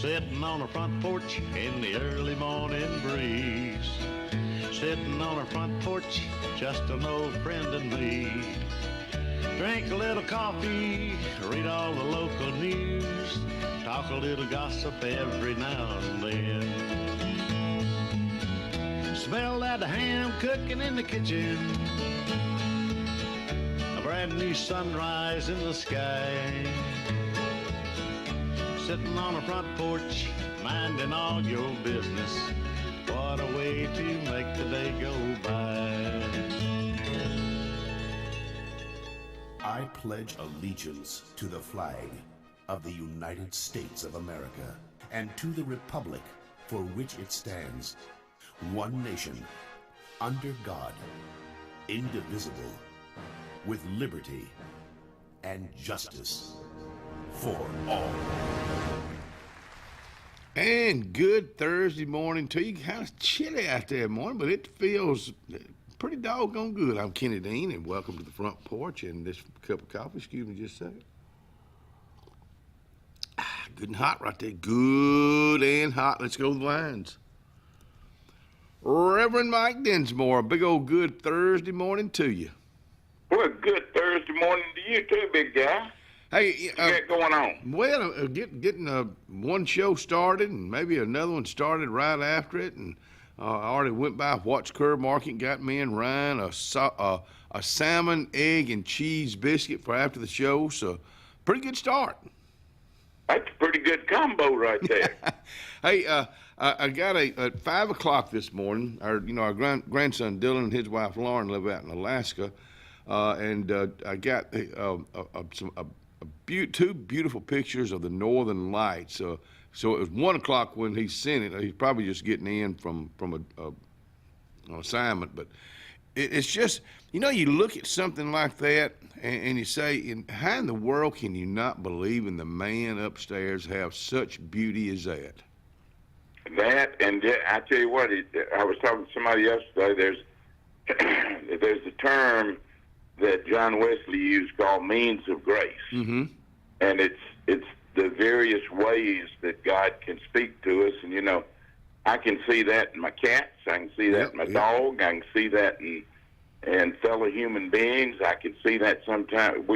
Sitting on the front porch in the early morning breeze. Sitting on our front porch, just an old friend and me. Drink a little coffee, read all the local news, talk a little gossip every now and then. Smell that ham cooking in the kitchen, a brand new sunrise in the sky. Sitting on a front porch, minding all your business. What a way to make the day go by. I pledge allegiance to the flag of the United States of America and to the republic for which it stands, one nation, under God, indivisible, with liberty and justice for all. And good Thursday morning to you. Kind of chilly out there morning, but it feels pretty doggone good. I'm Kenny Dean, and welcome to the front porch and this cup of coffee. Excuse me just a second. Good and hot right there. Good and hot. Let's go to the lines. Reverend Mike Dinsmore, a big old good Thursday morning to you. Well, good Thursday morning to you too, big guy. Hey, what you got going on? Well, getting one show started and maybe another one started right after it, and I already went by Watts Curb Market and got me and Ryan a salmon, egg, and cheese biscuit for after the show. So, pretty good start. That's a pretty good combo right there. Hey, I got at 5 o'clock this morning. Our grandson Dylan and his wife Lauren live out in Alaska, and I got two beautiful pictures of the Northern Lights. So it was 1 o'clock when he sent it. He's probably just getting in from an assignment, but it's just, you look at something like that and you say, how in the world can you not believe in the man upstairs have such beauty as that? That, and I tell you what, I was talking to somebody yesterday. There's a term that John Wesley used called means of grace. Mm-hmm. And it's the various ways that God can speak to us. And, I can see that in my cats. I can see that in my dog. I can see that in fellow human beings. I can see that sometimes.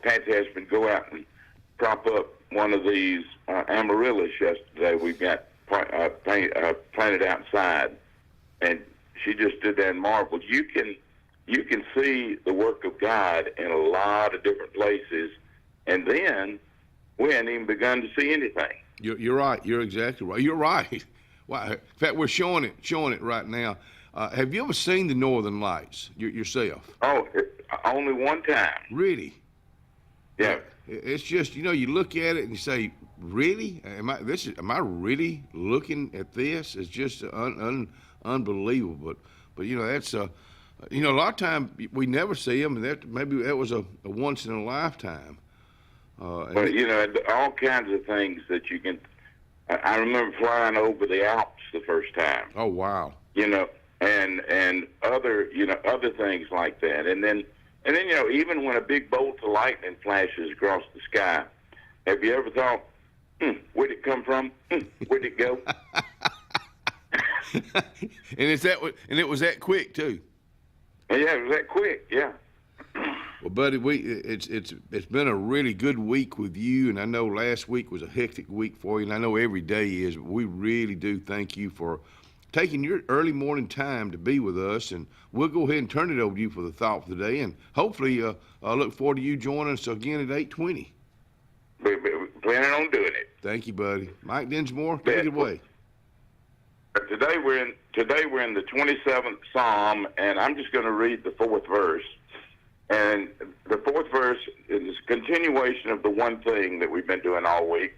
Pat's husband go out and prop up one of these amaryllis yesterday. We've got planted outside. And she just did that and marveled. You can see the work of God in a lot of different places, and then we hadn't even begun to see anything. You're right. You're exactly right. You're right. Wow. In fact, we're showing it right now. Have you ever seen the Northern Lights yourself? Oh, only one time. Really? Yeah. It's just, you look at it and you say, really? Am I really looking at this? It's just unbelievable. But that's a lot of times we never see them, and maybe that was a once in a lifetime. But all kinds of things that you can. I remember flying over the Alps the first time. Oh wow! And other things like that, and then even when a big bolt of lightning flashes across the sky, have you ever thought, where'd it come from? Where'd it go? And it was that quick too. Yeah, it was that quick. Yeah. Well, buddy, it's been a really good week with you, and I know last week was a hectic week for you, and I know every day is. But we really do thank you for taking your early morning time to be with us, and we'll go ahead and turn it over to you for the thought for the day, and hopefully I look forward to you joining us again at 8:20. We're planning on doing it. Thank you, buddy. Mike Dinsmore, take it away. Today we're in the 27th Psalm, and I'm just going to read the 4th verse. And the 4th verse is a continuation of the one thing that we've been doing all week.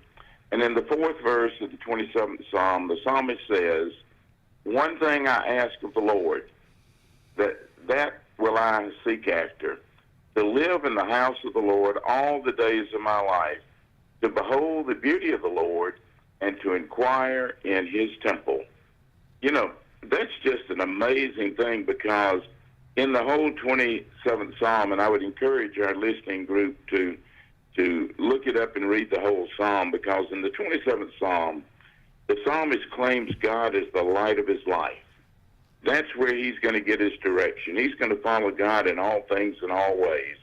And in the 4th verse of the 27th Psalm, the psalmist says, "One thing I ask of the Lord, that will I seek after, to live in the house of the Lord all the days of my life, to behold the beauty of the Lord and to inquire in his temple." That's just an amazing thing, because in the whole 27th Psalm, and I would encourage our listening group to to look it up and read the whole psalm, because in the 27th psalm, the psalmist claims God as the light of his life. That's where he's going to get his direction. He's going to follow God in all things and all ways.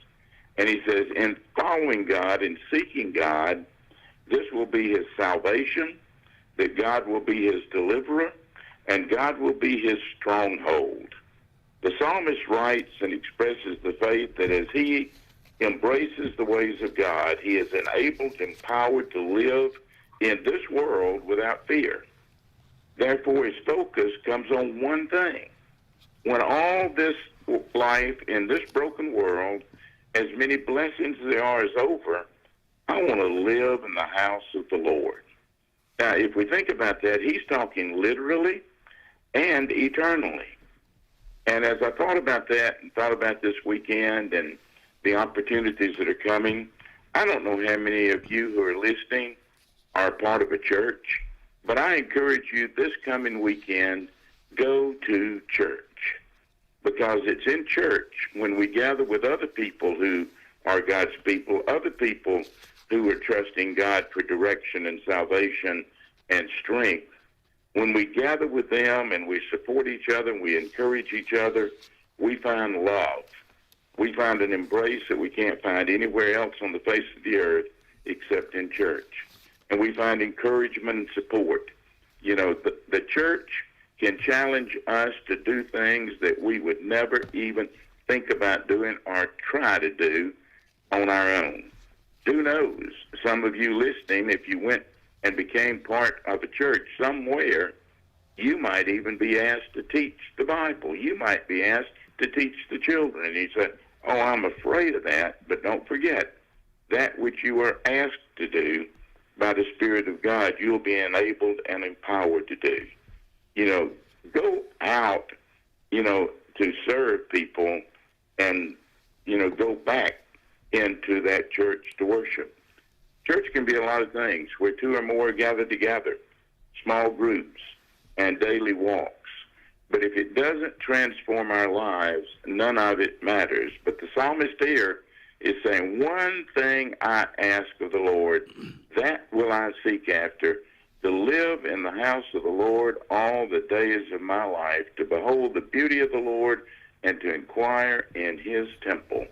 And he says, in following God and seeking God, this will be his salvation, that God will be his deliverer, and God will be his stronghold. The psalmist writes and expresses the faith that as he embraces the ways of God, he is enabled, empowered to live in this world without fear. Therefore, his focus comes on one thing. When all this life in this broken world, as many blessings as there are, is over, I want to live in the house of the Lord. Now, if we think about that, he's talking literally and eternally. And as I thought about that and thought about this weekend and the opportunities that are coming, I don't know how many of you who are listening are part of a church, but I encourage you this coming weekend, go to church. Because it's in church when we gather with other people who are God's people, other people who are trusting God for direction and salvation and strength. When we gather with them and we support each other and we encourage each other, we find love. We find an embrace that we can't find anywhere else on the face of the earth except in church. And we find encouragement and support. You know, the church can challenge us to do things that we would never even think about doing or try to do on our own. Who knows? Some of you listening, if you went and became part of a church somewhere, you might even be asked to teach the Bible. You might be asked to teach the children. And he said, oh, I'm afraid of that, but don't forget, that which you are asked to do by the Spirit of God, you'll be enabled and empowered to do. You know, go out, you know, to serve people and, you know, go back into that church to worship. Church can be a lot of things, where two or more are gathered together, small groups, and daily walks. But if it doesn't transform our lives, none of it matters. But the psalmist here is saying, one thing I ask of the Lord, that will I seek after, to live in the house of the Lord all the days of my life, to behold the beauty of the Lord and to inquire in his temple.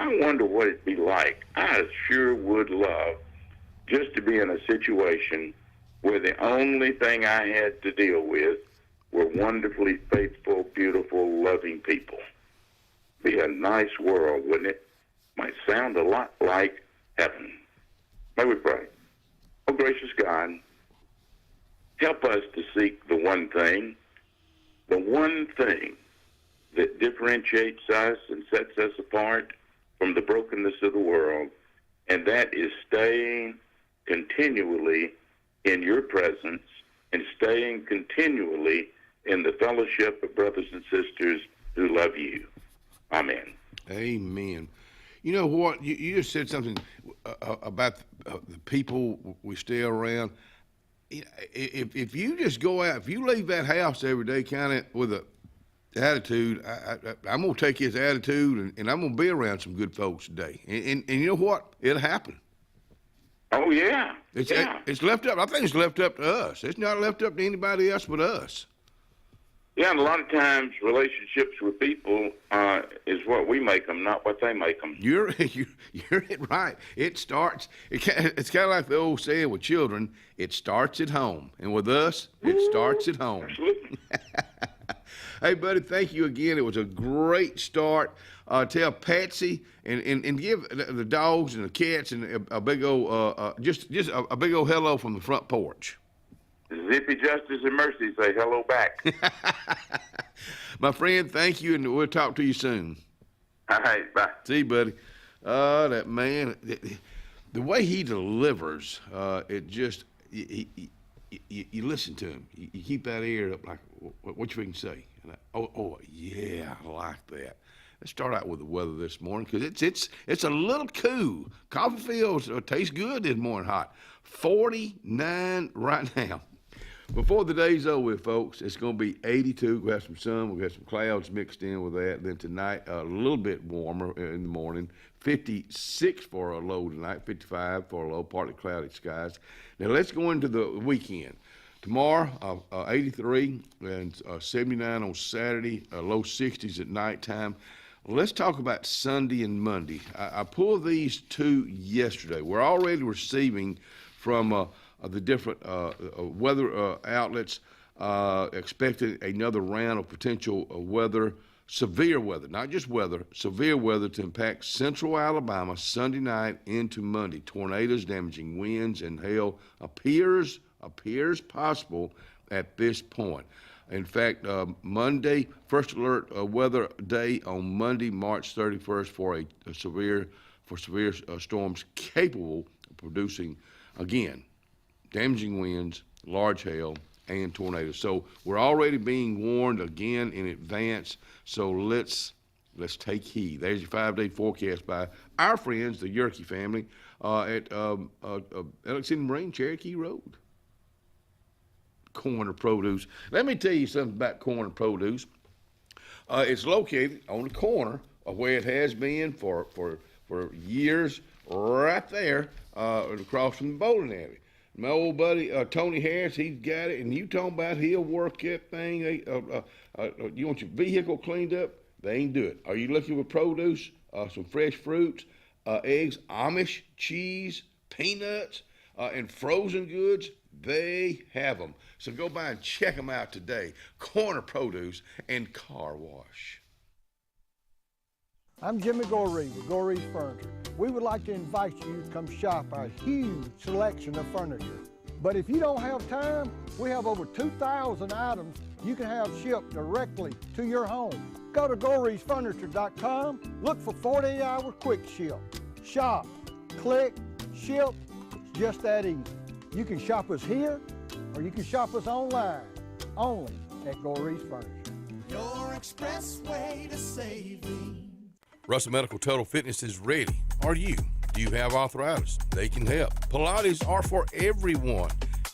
I wonder what it'd be like. I sure would love just to be in a situation where the only thing I had to deal with were wonderfully faithful, beautiful, loving people. Be a nice world, wouldn't it? Might sound a lot like heaven. May we pray. Oh, gracious God, help us to seek the one thing that differentiates us and sets us apart from the brokenness of the world, and that is staying continually in your presence and staying continually in the fellowship of brothers and sisters who love you. Amen. Amen. You know what? You just said something about the people we stay around. If you just go out, if you leave that house every day kind of with a attitude, I'm going to take his attitude and I'm going to be around some good folks today. And you know what? It'll happen. Oh, yeah. It's left up. I think it's left up to us. It's not left up to anybody else but us. Yeah, and a lot of times relationships with people is what we make them, not what they make them. You're right. It's kind of like the old saying with children, it starts at home. And with us, it starts at home. Absolutely. Hey, buddy, thank you again. It was a great start. Tell Patsy and give the dogs and the cats and a big old just a big old hello from the front porch. Zippy Justice and Mercy say hello back. My friend, thank you, and we'll talk to you soon. All right, bye. See you, buddy. That man, the way he delivers, it just you listen to him. You keep that ear up, like what you can say. And oh yeah, I like that. Let's start out with the weather this morning, because it's a little cool. Coffee fields taste good this morning hot. 49 right now. Before the day's over with, folks, it's going to be 82. We'll have some sun. We'll have some clouds mixed in with that. Then tonight, a little bit warmer in the morning. 56 for a low tonight, 55 for a low, partly cloudy skies. Now, let's go into the weekend. Tomorrow, 83 and 79 on Saturday, low 60s at nighttime. Let's talk about Sunday and Monday. I pulled these two yesterday. We're already receiving from the different weather outlets expecting another round of potential weather, severe weather, not just weather, severe weather to impact central Alabama Sunday night into Monday. Tornadoes, damaging winds, and hail appears possible at this point. In fact, Monday, first alert weather day on Monday, March 31st for severe storms capable of producing, again, damaging winds, large hail, and tornadoes. So we're already being warned again in advance. So let's take heed. There's your 5-day forecast by our friends, the Yerke family, at Alexander Marine, Cherokee Road. Corner Produce. Let me tell you something about Corner Produce. It's located on the corner of where it has been for years, right there across from the bowling alley. My old buddy Tony Harris, he's got it, and you talking about he'll work that thing. You want your vehicle cleaned up? They ain't do it. Are you looking for produce, some fresh fruits, eggs, Amish cheese, peanuts, and frozen goods? They have them. So go by and check them out today. Corner Produce and Car Wash. I'm Jimmy Goree with Goree's Furniture. We would like to invite you to come shop our huge selection of furniture. But if you don't have time, we have over 2,000 items you can have shipped directly to your home. Go to GoreesFurniture.com, look for 48-hour quick ship. Shop, click, ship, it's just that easy. You can shop us here, or you can shop us online, only at Goree's Furniture. Your express way to saving. Russell Medical Total Fitness is ready. Are you? Do you have arthritis? They can help. Pilates are for everyone.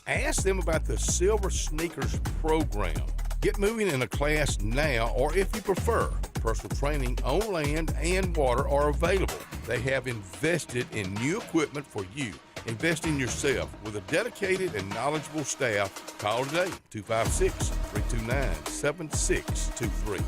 Ask them about the Silver Sneakers program. Get moving in a class now, or if you prefer, personal training on land and water are available. They have invested in new equipment for you. Invest in yourself with a dedicated and knowledgeable staff. Call today, 256-329-7623.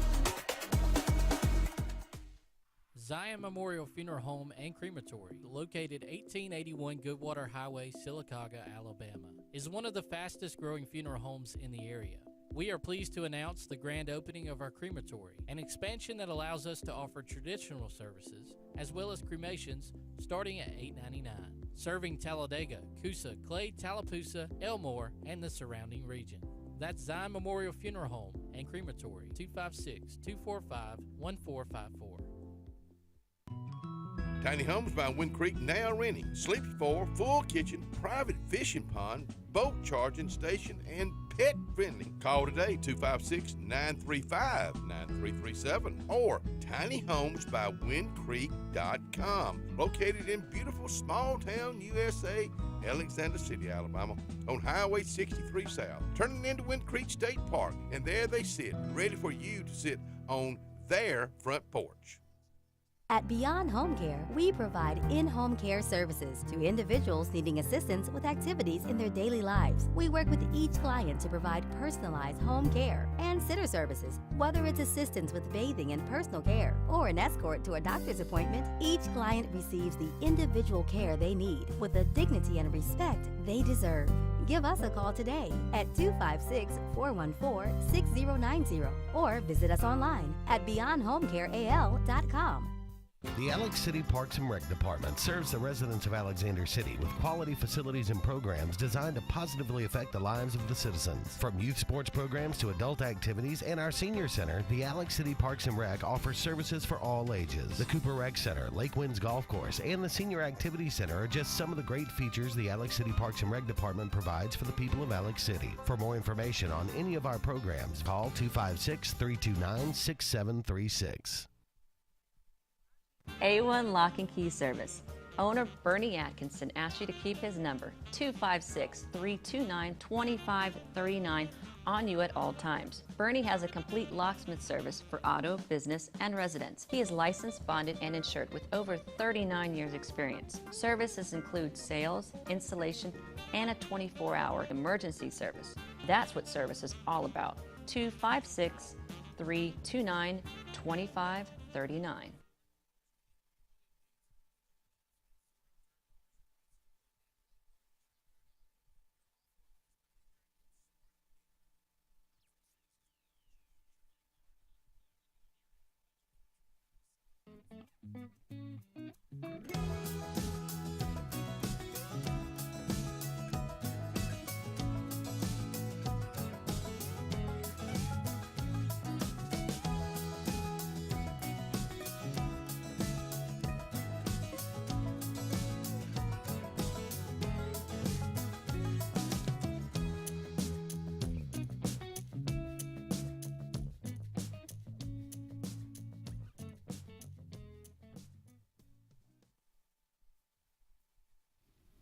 Zion Memorial Funeral Home and Crematory, located 1881 Goodwater Highway, Sylacauga, Alabama, is one of the fastest growing funeral homes in the area. We are pleased to announce the grand opening of our crematory, an expansion that allows us to offer traditional services as well as cremations starting at $8.99, serving Talladega, Coosa, Clay, Tallapoosa, Elmore, and the surrounding region. That's Zion Memorial Funeral Home and Crematory, 256-245-1454. Tiny Homes by Wind Creek now renting. Sleeps for, full kitchen, private fishing pond, boat charging station, and pet friendly. Call today, 256-935-9337 or tinyhomesbywindcreek.com. Located in beautiful small town USA, Alexander City, Alabama, on Highway 63 South, turning into Wind Creek State Park. And there they sit, ready for you to sit on their front porch. At Beyond Home Care, we provide in-home care services to individuals needing assistance with activities in their daily lives. We work with each client to provide personalized home care and sitter services. Whether it's assistance with bathing and personal care or an escort to a doctor's appointment, each client receives the individual care they need with the dignity and respect they deserve. Give us a call today at 256-414-6090 or visit us online at beyondhomecareal.com. The Alex City Parks and Rec Department serves the residents of Alexander City with quality facilities and programs designed to positively affect the lives of the citizens. From youth sports programs to adult activities and our senior center, the Alex City Parks and Rec offers services for all ages. The Cooper Rec Center, Lake Winds Golf Course, and the Senior Activity Center are just some of the great features the Alex City Parks and Rec Department provides for the people of Alex City. For more information on any of our programs, call 256-329-6736. A1 Lock and Key Service. Owner Bernie Atkinson asks you to keep his number, 256-329-2539, on you at all times. Bernie has a complete locksmith service for auto, business, and residence. He is licensed, bonded, and insured with over 39 years experience. Services include sales, installation, and a 24-hour emergency service. That's what service is all about. 256-329-2539.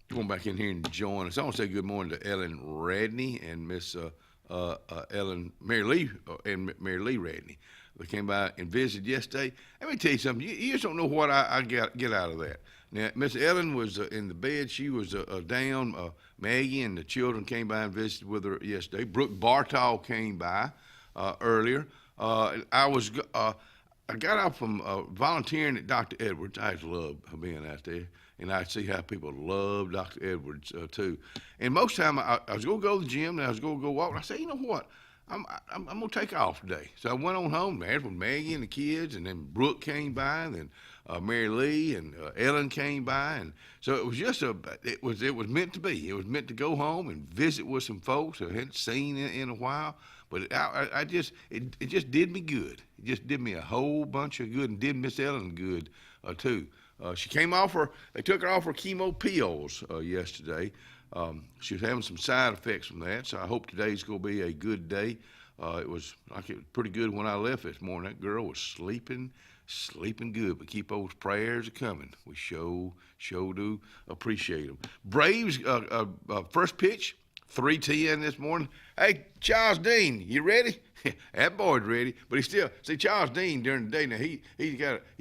Going back in here and join us. I want to say good morning to Ellen Radney and Miss Mary Lee Radney. They came by and visited yesterday. Let me tell you something. You just don't know what I get out of that. Now, Miss Ellen was in the bed. She was down. Maggie and the children came by and visited with her yesterday. Brooke Bartall came by earlier. I got out from volunteering at Dr. Edwards. I just love being out there. And I see how people love Dr. Edwards, too. And most of the time, I was going to go to the gym, and I was going to go walk. And I said, you know what? I'm going to take off today. So I went on home, man, with Maggie and the kids, and then Brooke came by, and then Mary Lee and Ellen came by. And so it was just it was meant to be. It was meant to go home and visit with some folks I hadn't seen in a while. But it just did me good. It just did me a whole bunch of good, and did Miss Ellen good, too. She came off they took her off her chemo pills yesterday. She was having some side effects from that, so I hope today's going to be a good day. It was pretty good when I left this morning. That girl was sleeping good, but keep those prayers coming. We sure do appreciate them. Braves, first pitch, 3:10 this morning. Hey, Charles Dean, you ready? That boy's ready, but he still Charles Dean during the day. Now he's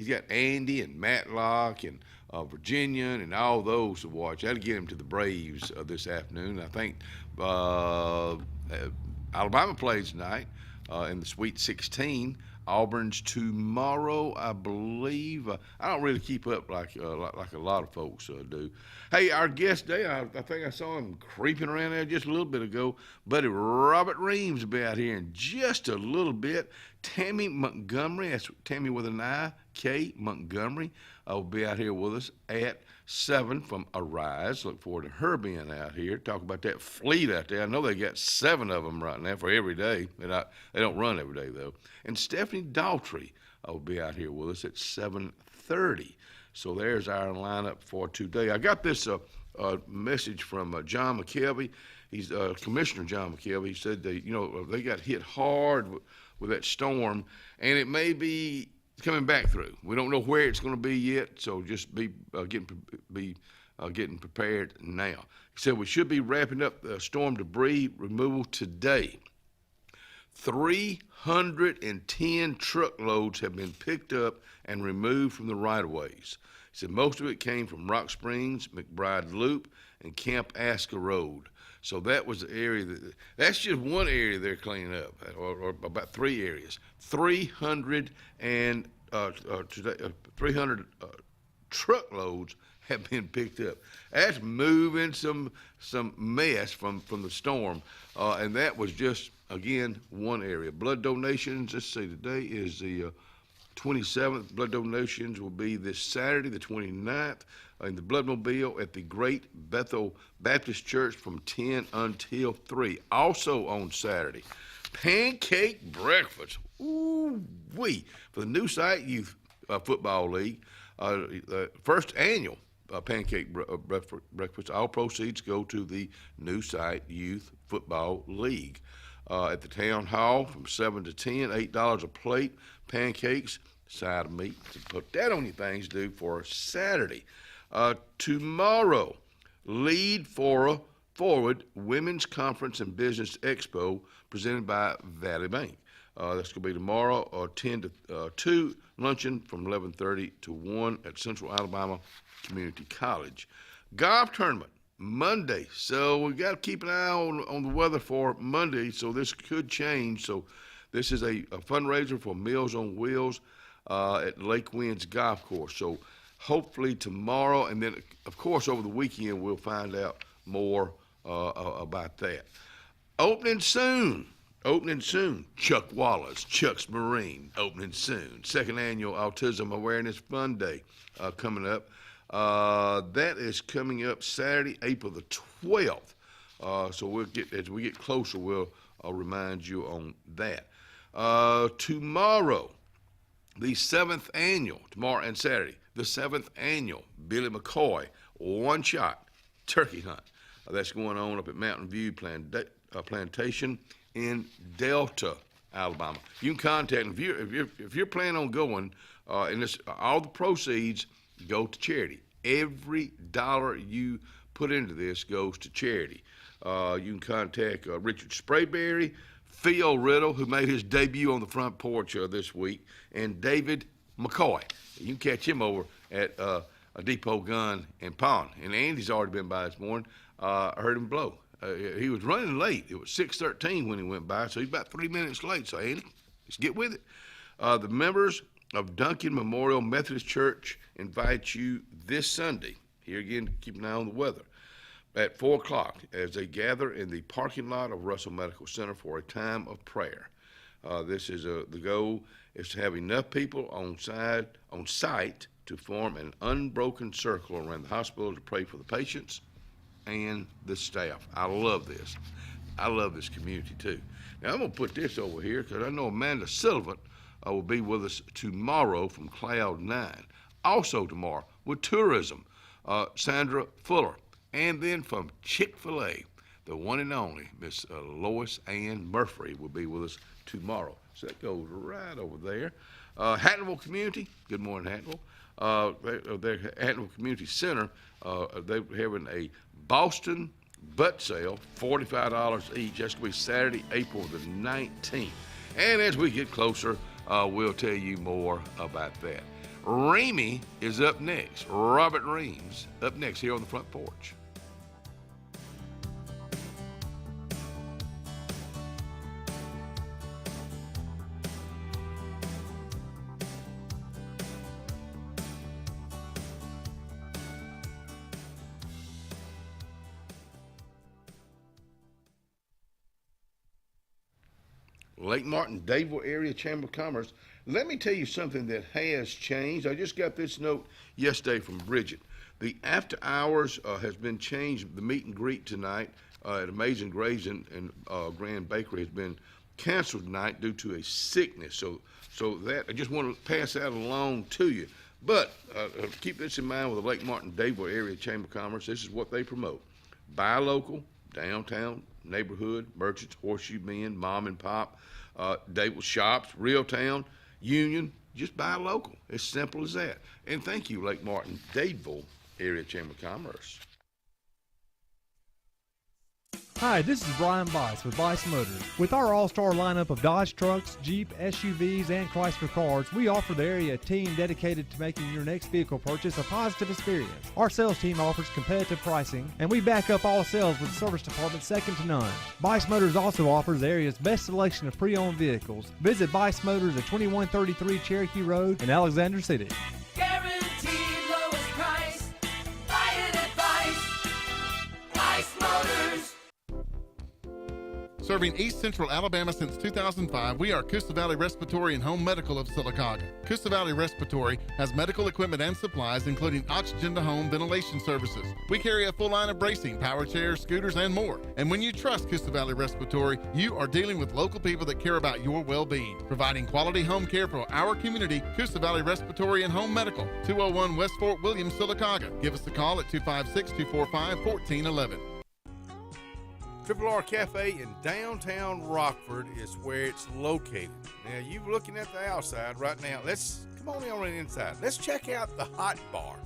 got Andy and Matlock and Virginian and all those to watch. That'll get him to the Braves this afternoon. I think Alabama plays tonight in the Sweet 16. Auburn's tomorrow, I believe. I don't really keep up like a lot of folks do. Hey, our guest today, I think I saw him creeping around there just a little bit ago. Buddy Robert Reams will be out here in just a little bit. Tammy Montgomery, that's Tammy with an I, K Montgomery, will be out here with us at 7 from Arise. Look forward to her being out here. Talk about that fleet out there. I know they got 7 of them right now for every day. They don't run every day, though. And Stephanie Daughtry will be out here with us at 7:30. So there's our lineup for today. I got this message from John McKelvey. He's Commissioner John McKelvey. He said they got hit hard with that storm, and it may be coming back through. We don't know where it's going to be yet, so just be getting prepared now. He said we should be wrapping up the storm debris removal today. 310 truckloads have been picked up and removed from the right-of-ways. He said most of it came from Rock Springs, McBride Loop, and Camp Aska Road. So that was the area that's just one area they're cleaning up, or about 3 areas. 300 truckloads have been picked up. That's moving some mess from the storm, and that was just, again, one area. Blood donations, let's see, today is the 27th. Blood donations will be this Saturday, the 29th, in the Bloodmobile at the Great Bethel Baptist Church from 10 until 3. Also on Saturday, pancake breakfast. Ooh-wee. For the New Site Youth Football League, first annual pancake breakfast. All proceeds go to the New Site Youth Football League. At the Town Hall from 7 to 10, $8 a plate, pancakes, side of meat. To put that on your things to do for Saturday. Tomorrow, Lead Forward Women's Conference and Business Expo presented by Valley Bank. That's going to be tomorrow, 10 to 2, luncheon from 11:30 to 1 at Central Alabama Community College. Golf tournament, Monday. So we've got to keep an eye on the weather for Monday, so this could change. So this is a fundraiser for Meals on Wheels at Lake Winds Golf Course. So hopefully tomorrow, and then, of course, over the weekend, we'll find out more about that. Opening soon. Chuck Wallace, Chuck's Marine, opening soon. Second annual Autism Awareness Fun Day coming up. That is coming up Saturday, April the 12th. So as we get closer, I'll remind you on that. Tomorrow, the 7th annual, tomorrow and Saturday, the 7th annual Billy McCoy one-shot turkey hunt. That's going on up at Mountain View Plantation in Delta, Alabama. You can contact them if you're planning on going, and all the proceeds go to charity. Every dollar you put into this goes to charity. You can contact Richard Sprayberry, Phil Riddle, who made his debut on the front porch this week, and David McCoy. You can catch him over at a Depot Gun and Pawn. And Andy's already been by this morning. I heard him blow. He was running late. It was 6:13 when he went by, so he's about 3 minutes late. So, Andy, let's get with it. The members of Duncan Memorial Methodist Church invite you this Sunday, here again, keep an eye on the weather, at 4 o'clock as they gather in the parking lot of Russell Medical Center for a time of prayer. The goal is to have enough people on site to form an unbroken circle around the hospital to pray for the patients and the staff. I love this. I love this community too. Now I'm going to put this over here because I know Amanda Sullivan will be with us tomorrow from Cloud 9. Also tomorrow with tourism, Sandra Fuller. And then from Chick-fil-A, the one and only Miss Lois Ann Murphy will be with us tomorrow. So that goes right over there. Hattonville Community, good morning, Hattonville. Their Hattonville Community Center, they're having a Boston butt sale, $45 each. That's going to be Saturday, April the 19th. And as we get closer, we'll tell you more about that. Ramey is up next. Robert Reams up next here on the front porch. Lake Martin, Dadeville Area Chamber of Commerce. Let me tell you something that has changed. I just got this note yesterday from Bridget. The after hours has been changed. The meet and greet tonight at Amazing Grace and Grand Bakery has been canceled tonight due to a sickness. So that I just want to pass that along to you. But keep this in mind with the Lake Martin, Dadeville Area Chamber of Commerce. This is what they promote: buy local, downtown, neighborhood, merchants, horseshoe men, mom and pop, Dadeville shops, real town, union. Just buy local. As simple as that. And thank you, Lake Martin, Dadeville Area Chamber of Commerce. Hi, this is Brian Bice with Bice Motors. With our all-star lineup of Dodge trucks, Jeep, SUVs, and Chrysler cars, we offer the area a team dedicated to making your next vehicle purchase a positive experience. Our sales team offers competitive pricing, and we back up all sales with a service department second to none. Bice Motors also offers the area's best selection of pre-owned vehicles. Visit Bice Motors at 2133 Cherokee Road in Alexander City. Guaranteed lowest price. Buy it at Bice Motors. Serving East Central Alabama since 2005, we are Coosa Valley Respiratory and Home Medical of Sylacauga. Coosa Valley Respiratory has medical equipment and supplies, including oxygen-to-home ventilation services. We carry a full line of bracing, power chairs, scooters, and more. And when you trust Coosa Valley Respiratory, you are dealing with local people that care about your well-being. Providing quality home care for our community, Coosa Valley Respiratory and Home Medical, 201 West Fort William, Sylacauga. Give us a call at 256-245-1411. Triple R Cafe in downtown Rockford is where it's located. Now, you're looking at the outside right now. Come on in on the inside. Let's check out the hot bar.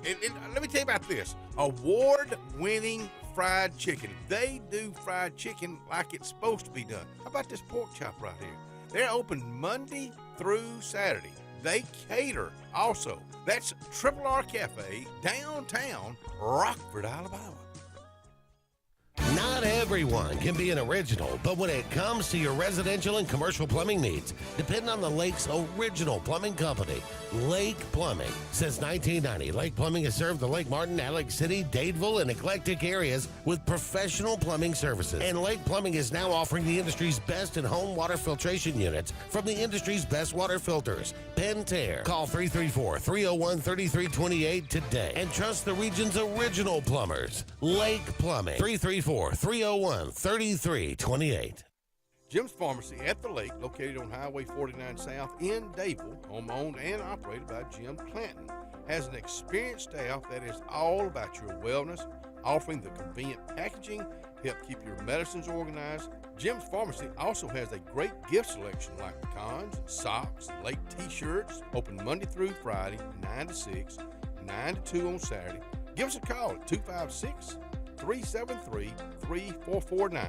let me tell you about this. Award-winning fried chicken. They do fried chicken like it's supposed to be done. How about this pork chop right here? They're open Monday through Saturday. They cater also. That's Triple R Cafe, downtown Rockford, Alabama. Not everyone can be an original, but when it comes to your residential and commercial plumbing needs, depend on the Lake's original plumbing company, Lake Plumbing. Since 1990, Lake Plumbing has served the Lake Martin, Alex City, Dadeville, and eclectic areas with professional plumbing services. And Lake Plumbing is now offering the industry's best in-home water filtration units from the industry's best water filters, Pentair. Call 334-301-3328 today and trust the region's original plumbers, Lake Plumbing. 334-301-3328. Jim's Pharmacy at the Lake, located on Highway 49 South in Dadeville, home-owned and operated by Jim Clanton, has an experienced staff that is all about your wellness, offering the convenient packaging to help keep your medicines organized. Jim's Pharmacy also has a great gift selection like pecans, socks, Lake t-shirts, open Monday through Friday, 9 to 6, 9 to 2 on Saturday. Give us a call at 256-373-3449.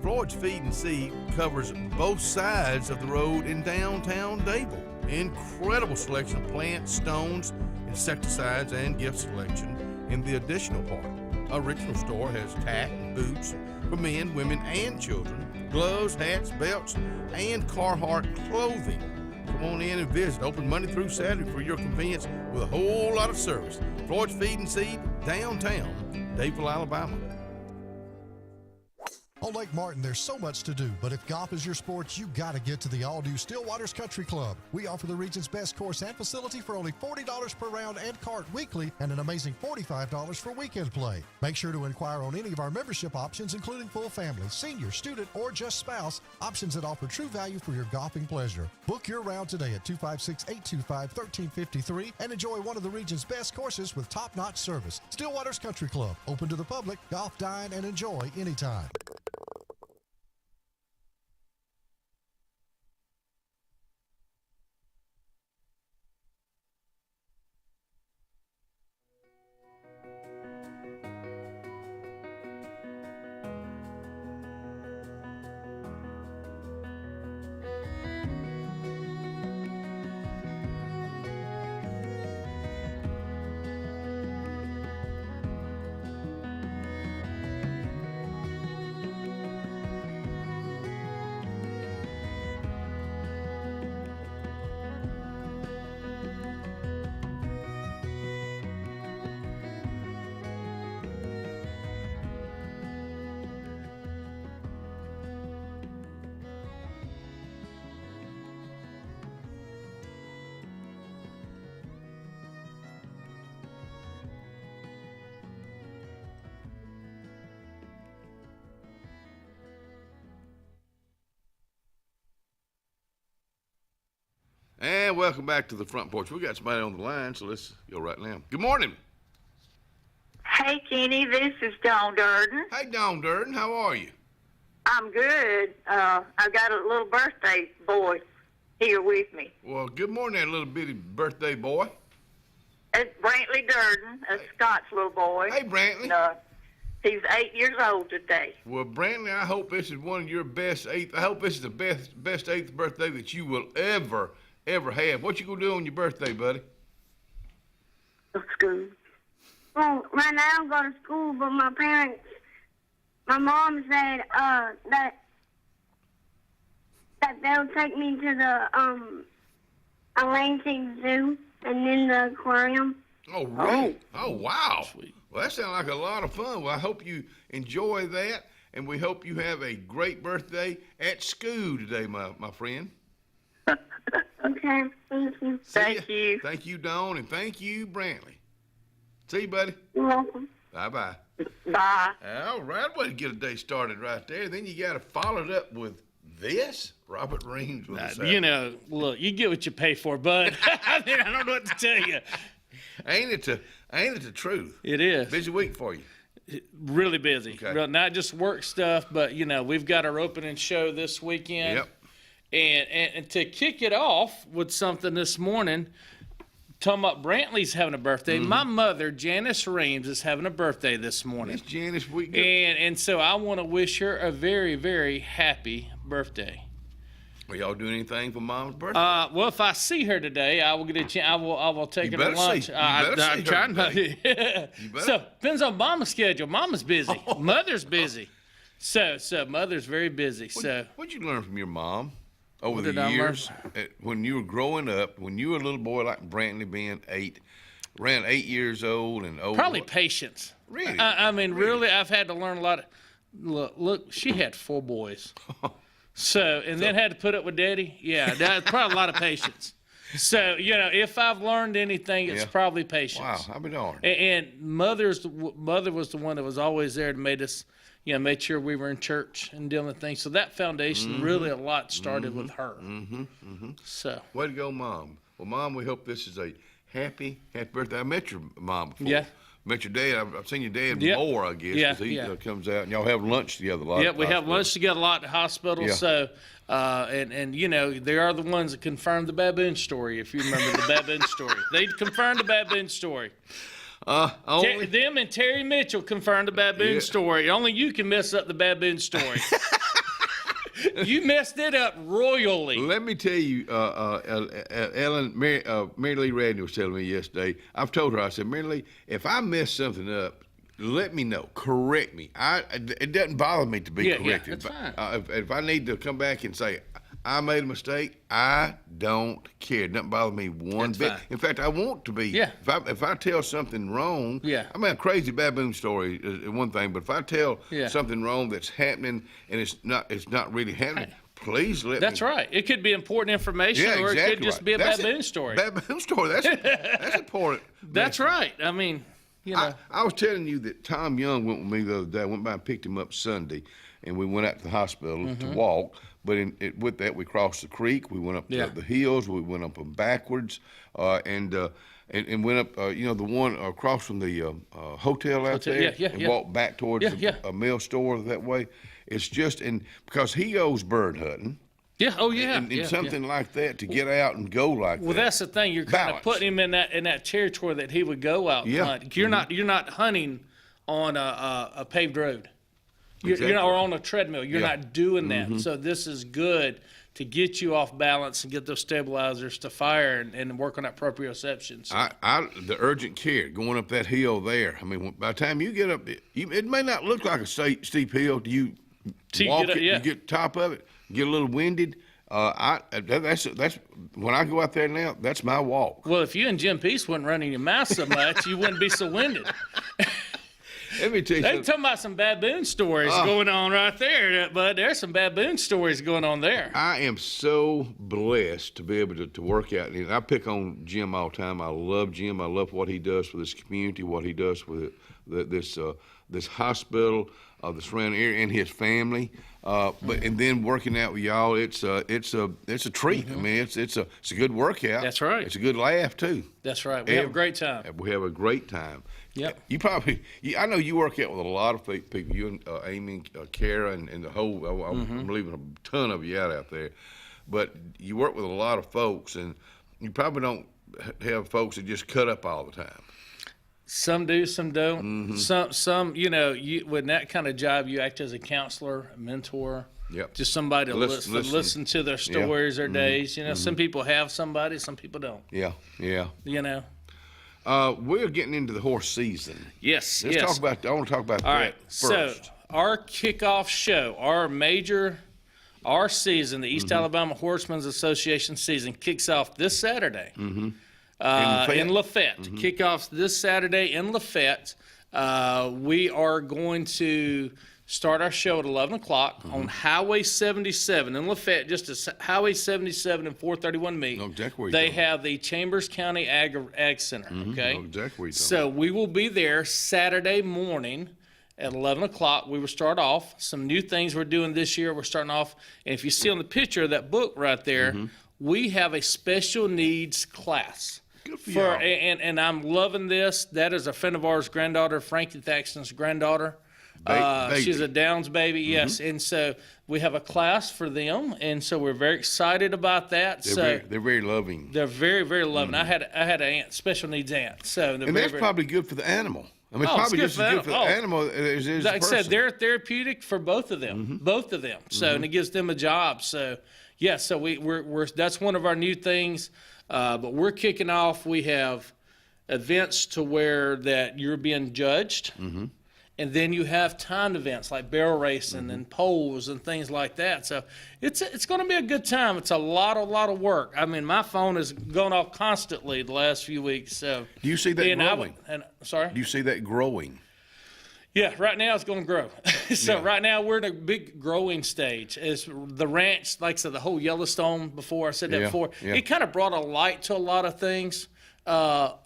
Floyd's Feed and Seed covers both sides of the road in downtown Dadeville. Incredible selection of plants, stones, insecticides, and gift selection in the additional part. Original store has tack and boots for men, women, and children, gloves, hats, belts, and Carhartt clothing. Come on in and visit. Open Monday through Saturday for your convenience with a whole lot of service. Floyd's Feed and Seed, downtown Dadeville, Alabama. On Lake Martin, there's so much to do, but if golf is your sport, you got to get to the all-new Stillwaters Country Club. We offer the region's best course and facility for only $40 per round and cart weekly, and an amazing $45 for weekend play. Make sure to inquire on any of our membership options, including full family, senior, student, or just spouse, options that offer true value for your golfing pleasure. Book your round today at 256-825-1353 and enjoy one of the region's best courses with top-notch service. Stillwaters Country Club, open to the public, golf, dine, and enjoy anytime. And welcome back to the front porch. We got somebody on the line, so let's go right now. Good morning. Hey, Kenny, this is Dawn Durden. Hey, Dawn Durden, how are you? I'm good. I've got a little birthday boy here with me. Well, good morning, there, little bitty birthday boy. It's Brantley Durden, a Scott's little boy. Hey, Brantley. He's 8 years old today. Well, Brantley, I hope this is one of your best eighth. I hope this is the best eighth birthday that you will ever have. What you gonna do on your birthday, buddy? School. Well, right now I'm going to school, but my mom said that they'll take me to the Atlantic Zoo and then the aquarium. Oh, really? Oh, wow. Sweet. Well, that sounds like a lot of fun. Well, I hope you enjoy that, and we hope you have a great birthday at school today, my friend. Okay, thank you. Thank you. Thank you, Dawn, and thank you, Brantley. See you, buddy. You're welcome. Bye-bye. Bye. All right, way to get a day started right there. Then you got to follow it up with this. Robert Reams with us. You know, look, you get what you pay for, bud. I mean, I don't know what to tell you. Ain't it the truth? It is. Busy week for you. Really busy. Okay. Not just work stuff, but, you know, we've got our opening show this weekend. Yep. And to kick it off with something this morning, talking about Brantley's having a birthday. My mother, Janice Reams, is having a birthday this morning. It's Janice. And so I want to wish her a very, very happy birthday. Are y'all doing anything for Mom's birthday? Well, if I see her today, I will get a chance. I will take her to lunch. I'm trying to. So depends on Mama's schedule. Mama's busy. Mother's busy. So Mother's very busy. What'd you learn from your mom over the years when you were growing up? When you were a little boy like Brantley, being around 8 years old and older. Probably patience. Really? I mean, really, I've had to learn a lot of. Look, she had 4 boys. Then had to put up with Daddy. Yeah, that's probably a lot of patience. So, if I've learned anything, it's probably patience. Wow, I'll be darned. And Mother was the one that was always there to make us, made sure we were in church and dealing with things. So that foundation really a lot started with her. So. Way to go, Mom. Well, Mom, we hope this is a happy birthday. I met your mom before. Yeah. Met your dad. I've seen your dad more, I guess, because he comes out and y'all have lunch together a lot. Yeah, we have lunch together a lot at the hospital. Yeah. So, and they are the ones that confirmed the baboon story. If you remember the baboon story, they confirmed the baboon story. Them and Terry Mitchell confirmed the baboon story. Only you can mess up the baboon story. You messed it up royally. Let me tell you, Mary Lee Radney was telling me yesterday. I've told her, I said, Mary Lee, if I mess something up, let me know. Correct me. It doesn't bother me to be corrected. Yeah, that's fine. If I need to come back and say, I made a mistake, I don't care. It doesn't bother me one bit. In fact, I want to be. Yeah. If I tell something wrong, I mean, a crazy baboon story is one thing, but if I tell something wrong that's happening and it's not really happening, please let me. That's right. It could be important information, or it could just be a baboon story. Baboon story. That's important. That's right. I mean, I was telling you that Tom Young went with me the other day. I went by and picked him up Sunday, and we went out to the hospital to walk. But with that, we crossed the creek. We went up the hills. We went up them backwards, and went up, the one across from the hotel out there, and walked back towards a mill store that way. It's just, and because he goes bird hunting. Yeah. Oh, yeah. And something like that to get out and go like that. Well, that's the thing. You're kind of putting him in that territory that he would go out and hunt. You're not hunting on a paved road. You're not, or on a treadmill. You're not doing that. So this is good to get you off balance and get those stabilizers to fire and work on that proprioception. So. The urgent care going up that hill there. I mean, by the time you get up, it may not look like a steep hill. Do you walk it? You get top of it, get a little winded. That's when I go out there now. That's my walk. Well, if you and Jim Peace wasn't running your mouth so much, you wouldn't be so winded. Let me tell you They're talking about some baboon stories going on right there, but there's some baboon stories going on there. I am so blessed to be able to work out. And I pick on Jim all the time. I love Jim. I love what he does for this community, what he does with this hospital, the surrounding area, and his family. And then working out with y'all, it's a treat. I mean, it's a good workout. That's right. It's a good laugh too. That's right. We have a great time. We have a great time. Yep. I know you work out with a lot of people. You and Amy, Kara, and the whole. I'm leaving a ton of you out there, but you work with a lot of folks, and you probably don't have folks that just cut up all the time. Some do, some don't. Some, with that kind of job, you act as a counselor, a mentor. Yep. Just somebody to listen to their stories, their days. Some people have somebody, some people don't. Yeah. We're getting into the horse season. Yes. I want to talk about All that right. first. So our kickoff show, our season, the East Alabama Horsemen's Association season, kicks off this Saturday. In Lafayette. Kickoffs this Saturday in Lafayette. We are going to start our show at 11 o'clock on Highway 77 in Lafayette, just as Highway 77 and 431 meet. They have the Chambers County Ag Center, okay? So we will be there Saturday morning at 11 o'clock. We will start off. Some new things we're doing this year. We're starting off, and if you see on the picture of that book right there, we have a special needs class. Good for y'all. And I'm loving this. That is a friend of ours' granddaughter, Frankie Thaxton's granddaughter. She's a Downs baby, yes. And so we have a class for them, and so we're very excited about that. They're very loving. They're very, very loving. I had an aunt, special needs aunt. So and that's probably good for the animal. I mean, it's probably just as good for the animal as the like person. I said, they're therapeutic for both of them, both of them. So, and it gives them a job. So, yeah, so we're that's one of our new things. But we're kicking off. We have events to where that you're being judged, and then you have timed events like barrel racing and polls and things like that. So it's going to be a good time. It's a lot of work. I mean, my phone has gone off constantly the last few weeks. So do you see that growing? Sorry? Do you see that growing? Yeah, right now it's going to grow. So right now we're in a big growing stage. It's the ranch, like I said, the whole Yellowstone before, I said that before, it kind of brought a light to a lot of things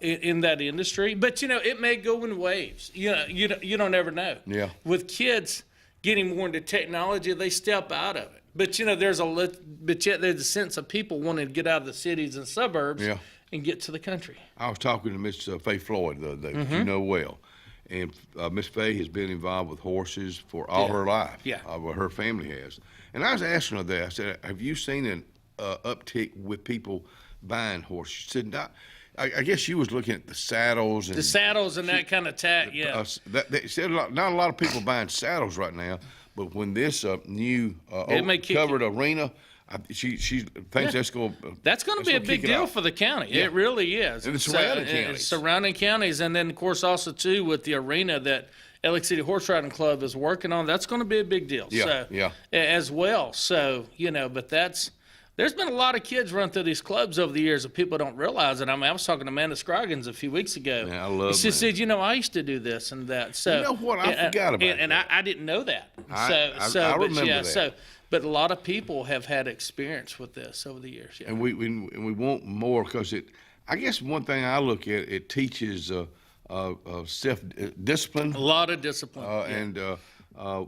in that industry. But, it may go in waves. You don't ever know. Yeah. With kids getting more into technology, they step out of it. But, there's a sense of people wanting to get out of the cities and suburbs and get to the country. I was talking to Miss Faye Floyd the other day, which you know well. And Miss Faye has been involved with horses for all her life. Yeah. Well, her family has. And I was asking her that. I said, have you seen an uptick with people buying horses? She said, not. I guess she was looking at the saddles. And that kind of tack, They said not a lot of people buying saddles right now, but when this new covered arena, she thinks that's going to be a big deal for the county. Yeah. It really is. And the surrounding counties. Surrounding counties, and then of course also too with the arena that Lake City Horse Riding Club is working on. That's going to be a big deal. As well. So but there's been a lot of kids run through these clubs over the years that people don't realize it. I mean, I was talking to Amanda Scroggins a few weeks ago. Yeah, I love. She said, I used to do this and that. So you know what? I forgot about and that. I didn't know that. I remember that. But a lot of people have had experience with this over the years. Yeah. And we want more because I guess one thing I look at, it teaches self-discipline. A lot of discipline. And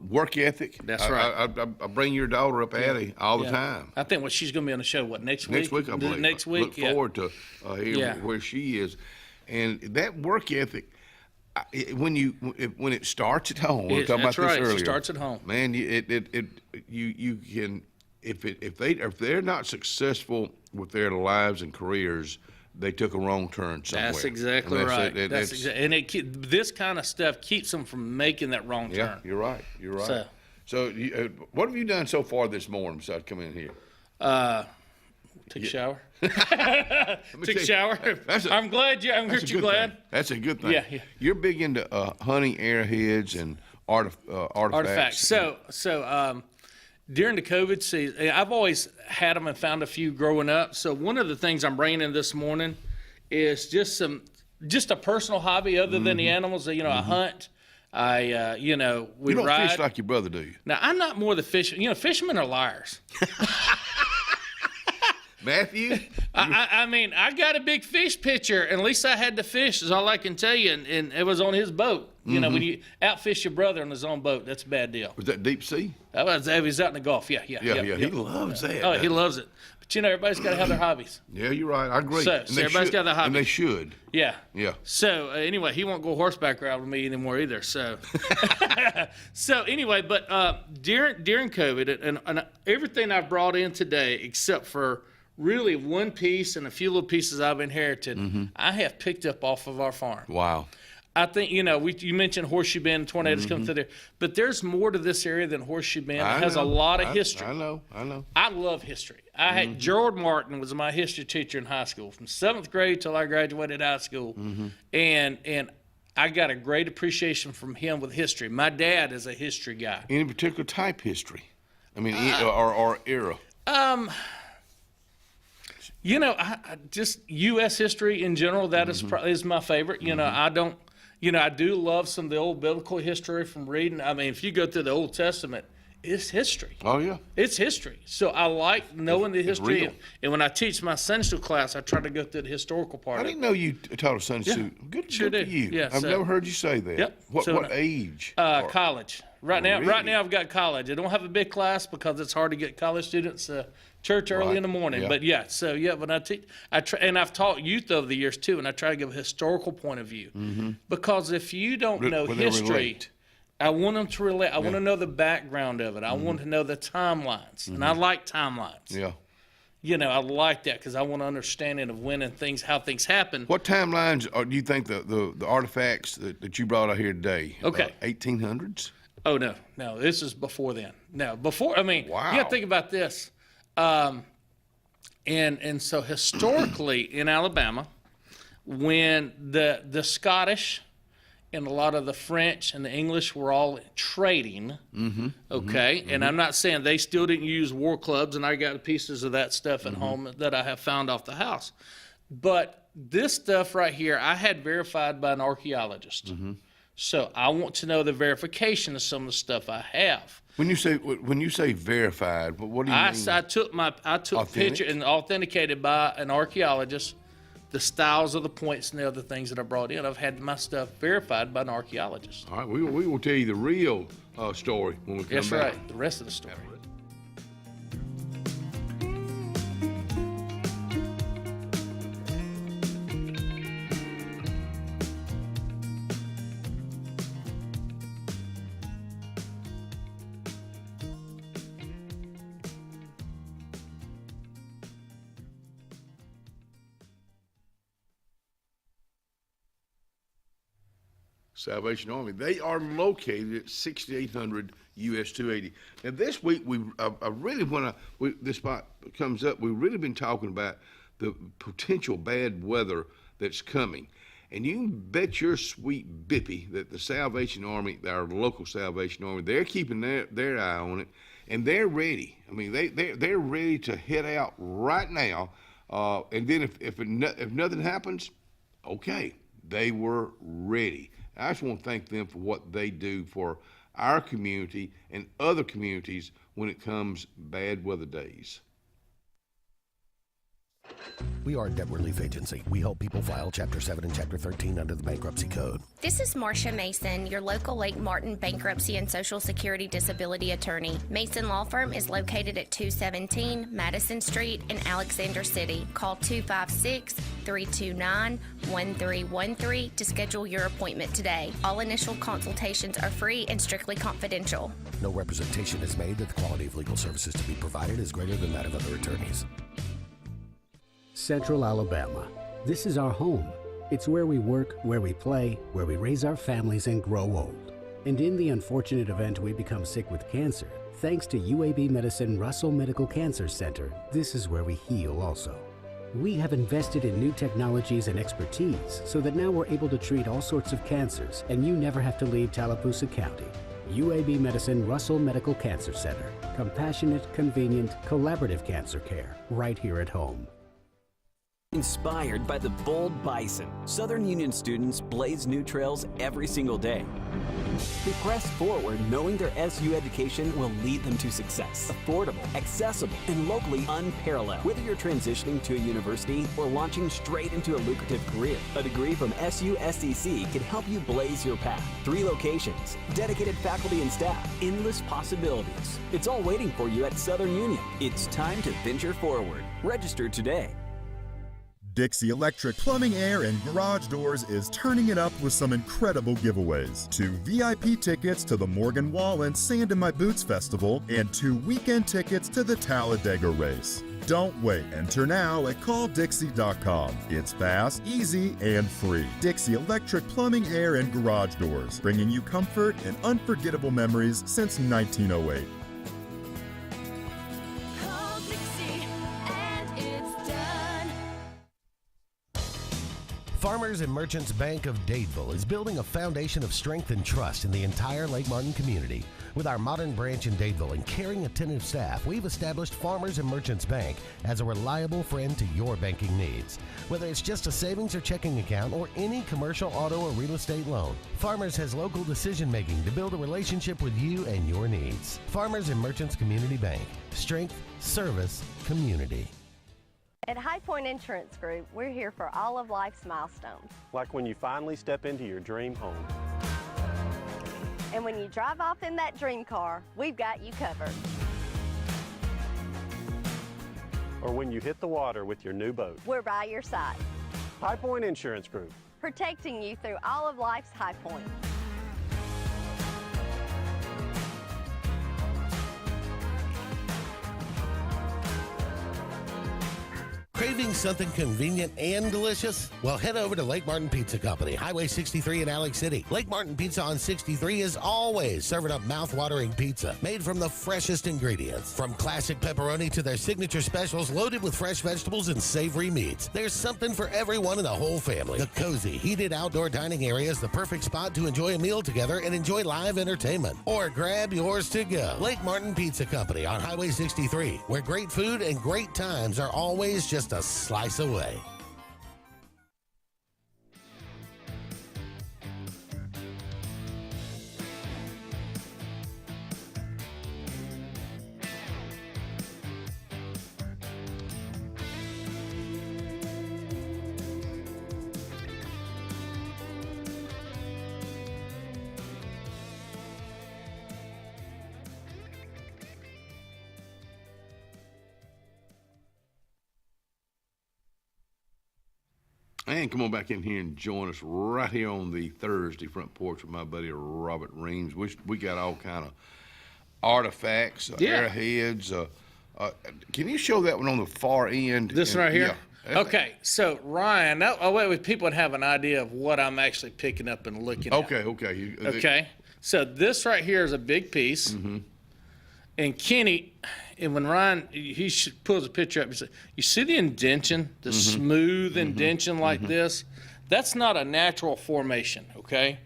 work ethic. That's right. I bring your daughter up Addie all the time. I think she's going to be on the show, next week? Next week, I believe. Next week, Look forward to hearing where she is. And that work ethic, when it starts at home, we were talking about this earlier. It starts at home. Man, you can if they're not successful with their lives and careers, they took a wrong turn somewhere. That's exactly right. And this kind of stuff keeps them from making that wrong turn. Yeah, you're right. So what have you done so far this morning besides coming in here? Took a shower. Took a shower. I'm glad you're glad. That's a good thing. Yeah. You're big into hunting arrowheads and artifacts. So during the COVID season, I've always had them and found a few growing up. So one of the things I'm bringing in this morning is just a personal hobby other than the animals. I hunt. We you don't ride. Fish like your brother, do you? Now I'm not more the fisherman. Fishermen are liars. Matthew? I mean, I got a big fish picture, and at least I had to fish, is all I can tell you, and it was on his boat. When you outfish your brother on his own boat, that's a bad deal. Was that deep sea? He was out in the Gulf, yeah. He loves that. Oh, he loves it. But, everybody's got to have their hobbies. Yeah, you're right. I agree. So everybody's got their hobbies. And they should. Yeah. Yeah. So, anyway, he won't go horseback ride with me anymore either, so. So, anyway, but during COVID, and everything I brought in today, except for really one piece and a few little pieces I've inherited, I have picked up off of our farm. Wow. I think, you mentioned Horseshoe Bend, tornadoes come through there, but there's more to this area than Horseshoe Bend. It has a lot of history. I know. I love history. I had Gerald Martin was my history teacher in high school from 7th grade till I graduated high school. And I got a great appreciation from him with history. My dad is a history guy. Any particular type history? I mean, or era? I just U.S. history in general, that is my favorite. I do love some of the old biblical history from reading. I mean, if you go through the Old Testament, it's history. Oh, yeah. It's history. So I like knowing the history. And when I teach my Sunday school class, I try to go through the historical part. I didn't know you taught a Sunday school. Good for you. Yeah, I've never heard you say that. Yep. What age? College. Right now I've got college. I don't have a big class because it's hard to get college students to church early in the morning. Yeah. But when I teach, and I've taught youth over the years too, and I try to give a historical point of view. Because if you don't know history, I want them to relate. I want to know the background of it. I want to know the timelines, and I like timelines. Yeah. You know, I like that because I want an understanding of when and how things happen. What timelines do you think the artifacts that you brought out here today? Okay. 1800s? Oh, no. This is before then. No, before. I mean, wow. You got to think about this. And so historically in Alabama, when the Scottish and a lot of the French and the English were all trading, and I'm not saying they still didn't use war clubs, and I got pieces of that stuff at home that I have found off the house. But this stuff right here, I had verified by an archaeologist. So I want to know the verification of some of the stuff I have. When you say verified, what do you mean? I took a picture and authenticated by an archaeologist. The styles of the points and the other things that I brought in. I've had my stuff verified by an archaeologist. All right, we will tell you the real story when we come back. That's right, the rest of the story. Salvation Army. They are located at 6800 US 280. Now this week I really want to. This spot comes up. We've really been talking about the potential bad weather that's coming, and you can bet your sweet bippy that the Salvation Army, our local Salvation Army, they're keeping their eye on it, and they're ready. I mean, they're ready to head out right now. And then if nothing happens, okay, they were ready. I just want to thank them for what they do for our community and other communities when it comes bad weather days. We are a debt relief agency. We help people file Chapter 7 and Chapter 13 under the Bankruptcy Code. This is Marcia Mason, your local Lake Martin bankruptcy and Social Security disability attorney. Mason Law Firm is located at 217 Madison Street in Alexander City. Call 256-329-1313 to schedule your appointment today. All initial consultations are free and strictly confidential. No representation is made that the quality of legal services to be provided is greater than that of other attorneys. Central Alabama. This is our home. It's where we work, where we play, where we raise our families and grow old. And in the unfortunate event we become sick with cancer, thanks to UAB Medicine Russell Medical Cancer Center, this is where we heal also. We have invested in new technologies and expertise so that now we're able to treat all sorts of cancers, and you never have to leave Tallapoosa County. UAB Medicine Russell Medical Cancer Center. Compassionate, convenient, collaborative cancer care right here at home. Inspired by the bold bison, Southern Union students blaze new trails every single day. They press forward knowing their SU education will lead them to success. Affordable, accessible, and locally unparalleled. Whether you're transitioning to a university or launching straight into a lucrative career, a degree from SU-SCC can help you blaze your path. 3 locations, dedicated faculty and staff, endless possibilities. It's all waiting for you at Southern Union. It's time to venture forward. Register today. Dixie Electric Plumbing, Air, and Garage Doors is turning it up with some incredible giveaways. 2 VIP tickets to the Morgan Wallen Sand in My Boots Festival and 2 weekend tickets to the Talladega Race. Don't wait. Enter now at calldixie.com. It's fast, easy, and free. Dixie Electric Plumbing, Air, and Garage Doors, bringing you comfort and unforgettable memories since 1908. Farmers and Merchants Bank of Dadeville is building a foundation of strength and trust in the entire Lake Martin community. With our modern branch in Dadeville and caring, attentive staff, we've established Farmers and Merchants Bank as a reliable friend to your banking needs. Whether it's just a savings or checking account or any commercial, auto, or real estate loan, Farmers has local decision-making to build a relationship with you and your needs. Farmers and Merchants Community Bank. Strength, service, community. At High Point Insurance Group, we're here for all of life's milestones. Like when you finally step into your dream home. And when you drive off in that dream car, we've got you covered. Or when you hit the water with your new boat. We're by your side. High Point Insurance Group. Protecting you through all of life's high points. Craving something convenient and delicious? Well, head over to Lake Martin Pizza Company, Highway 63 in Alex City. Lake Martin Pizza on 63 is always serving up mouth-watering pizza made from the freshest ingredients. From classic pepperoni to their signature specials loaded with fresh vegetables and savory meats, there's something for everyone in the whole family. The cozy, heated outdoor dining area is the perfect spot to enjoy a meal together and enjoy live entertainment. Or grab yours to go. Lake Martin Pizza Company on Highway 63, where great food and great times are always just a slice away. And come on back in here and join us right here on the Thursday Front Porch with my buddy Robert Reams. We got all kind of artifacts, arrowheads. Can you show that one on the far end? This one right here? Yeah. Okay, so Ryan, people would have an idea of what I'm actually picking up and looking at. Okay. So this right here is a big piece. Mm-hmm. And Kenny, and when Ryan, pulls a picture up, he said, you see the indention, the smooth indention like this? That's not a natural formation, okay?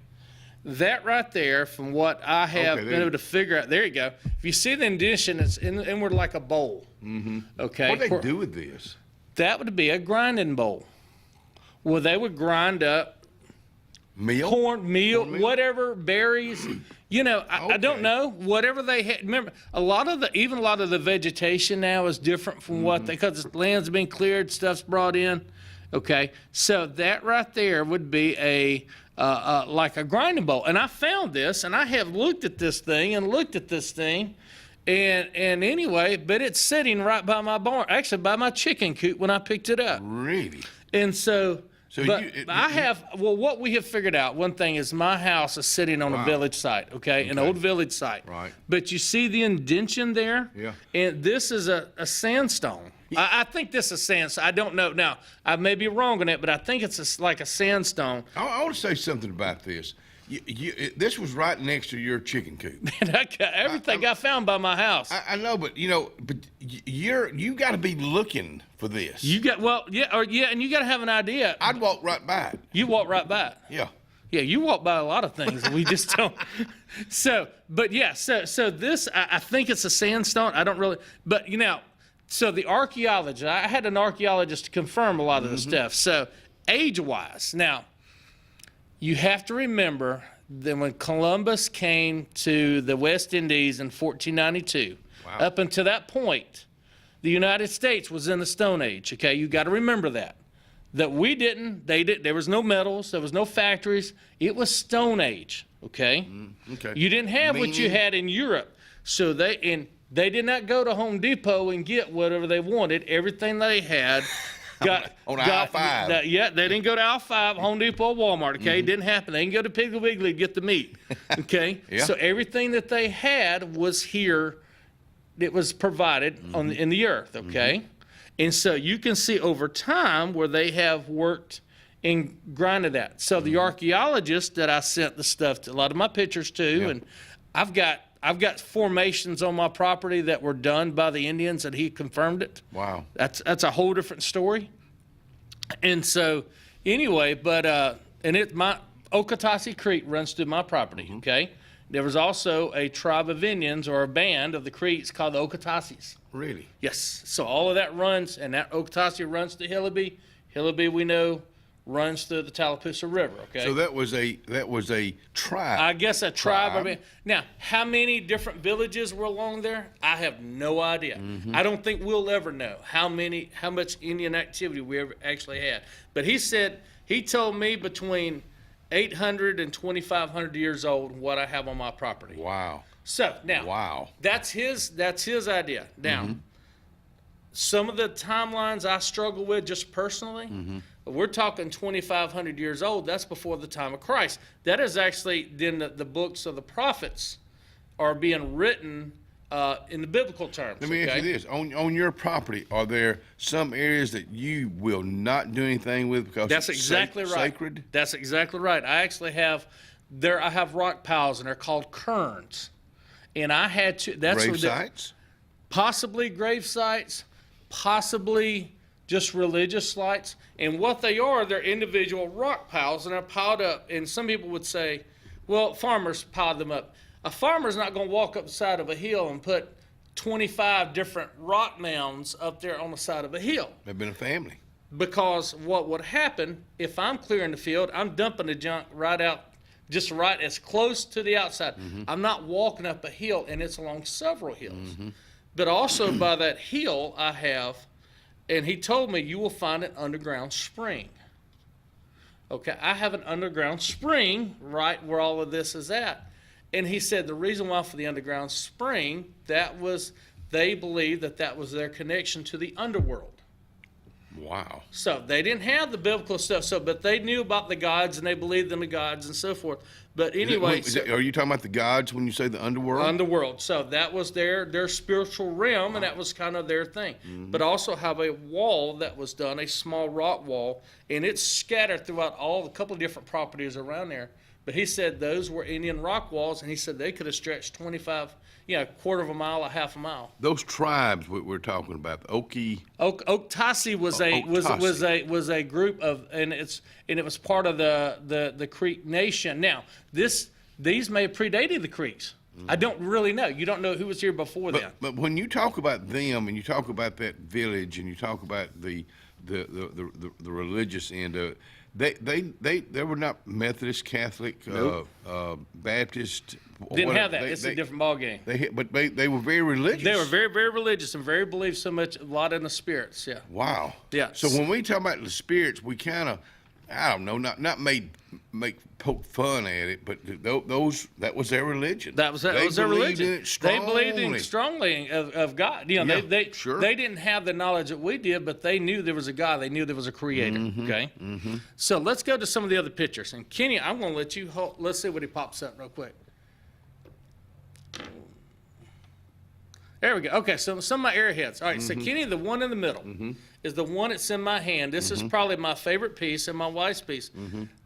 That right there, from what I have been able to figure out, there you go. If you see the indention, it's inward like a bowl, okay? What do they do with this? That would be a grinding bowl, where they would grind up corn, meal, whatever, berries. You know, I don't know, whatever they had. Remember, a lot of the vegetation now is different from what because the land's been cleared, stuff's brought in. Okay, so that right there would be like a grinding bowl. And I found this, and I have looked at this thing, and anyway, but it's sitting right by my barn, actually by my chicken coop when I picked it up. Really? And so what we have figured out, one thing is my house is sitting on a village site, okay, an old village site. Right. But you see the indention there? Yeah. And this is a sandstone. I think this is sandstone. I don't know. Now, I may be wrong on it, but I think it's like a sandstone. I want to say something about this. This was right next to your chicken coop. Everything I found by my house. I know, but you got to be looking for this. And you got to have an idea. I'd walk right by it. You walk right by it. Yeah. Yeah, you walk by a lot of things and we just don't. So this, I think it's a sandstone. I don't really, but so the archaeologist, I had an archaeologist to confirm a lot of the stuff. So age-wise, now, you have to remember that when Columbus came to the West Indies in 1492, up until that point, the United States was in the Stone Age, okay? You got to remember that. That we didn't, they did. There was no metals, there was no factories. It was Stone Age, okay? Okay. You didn't have what you had in Europe. So they did not go to Home Depot and get whatever they wanted. Everything they had on aisle 5. They didn't go to aisle 5, Home Depot, Walmart, okay? It didn't happen. They didn't go to Piggly Wiggly to get the meat, okay? So everything that they had was here. It was provided in the earth, okay? And so you can see over time where they have worked and grinded that. So the archaeologist that I sent the stuff to, a lot of my pictures to, and I've got formations on my property that were done by the Indians, and he confirmed it. Wow. That's a whole different story. And so anyway, but my Okatasi Creek runs through my property, okay? There was also a tribe of Indians or a band of the Creeks called the Okatasis. Really? Yes. So all of that runs, and that Okatasi runs to Hillaby. Hillaby, we know, runs through the Tallapoosa River, okay? So that was a tribe. I guess a tribe. Now, how many different villages were along there? I have no idea. I don't think we'll ever know how much Indian activity we ever actually had. But he told me between 800 and 2,500 years old what I have on my property. Wow. So now, that's his idea. Now, some of the timelines I struggle with just personally. We're talking 2,500 years old. That's before the time of Christ. That is actually then the books of the prophets are being written in the biblical terms. Let me ask you this: on your property, are there some areas that you will not do anything with because That's it's exactly right. sacred? That's exactly right. I actually have I have rock piles, and they're called cairns, and I had to. That's Grave sites? Possibly grave sites, possibly just religious sites. And what they are, they're individual rock piles, and they're piled up. And some people would say, well, farmers piled them up. A farmer's not going to walk up the side of a hill and put 25 different rock mounds up there on the side of a hill. They've been a family. Because what would happen, if I'm clearing the field, I'm dumping the junk right out, just right as close to the outside. I'm not walking up a hill, and it's along several hills. But also by that hill I have, and he told me, you will find an underground spring. Okay, I have an underground spring right where all of this is at. And he said the reason why for the underground spring, they believed that was their connection to the underworld. Wow. So they didn't have the biblical stuff, but they knew about the gods, and they believed in the gods and so forth. But anyway, are you talking about the gods when you say the underworld? Underworld. So that was their spiritual realm, and that was kind of their thing. But also have a wall that was done, a small rock wall, and it's scattered throughout a couple of different properties around there. But he said those were Indian rock walls, and he said they could have stretched 25, a quarter of a mile, a half a mile. Those tribes we're talking about, the Oktasi was a group of, and it was part of the Creek Nation. Now these may have predated the Creeks. I don't really know. You don't know who was here before them. But when you talk about them, and you talk about that village, and you talk about the religious end of it, they were not Methodist, Catholic, Nope. Baptist. Didn't have that. It's a different ball game. But they were very religious. They were very, very religious and very believed so much, a lot in the spirits. Yeah. Wow. Yeah. So when we talk about the spirits, we kind of, I don't know, not poke fun at it, but that was their religion. That was their religion. In it strongly. They believed in it strongly of God. They didn't have the knowledge that we did, but they knew there was a God. They knew there was a creator. Okay. So let's go to some of the other pictures. And Kenny, I'm going to let you let's see what he pops up real quick. There we go. Okay, so some of my airheads. All right, so Kenny, the one in the middle is the one that's in my hand. This is probably my favorite piece and my wife's piece.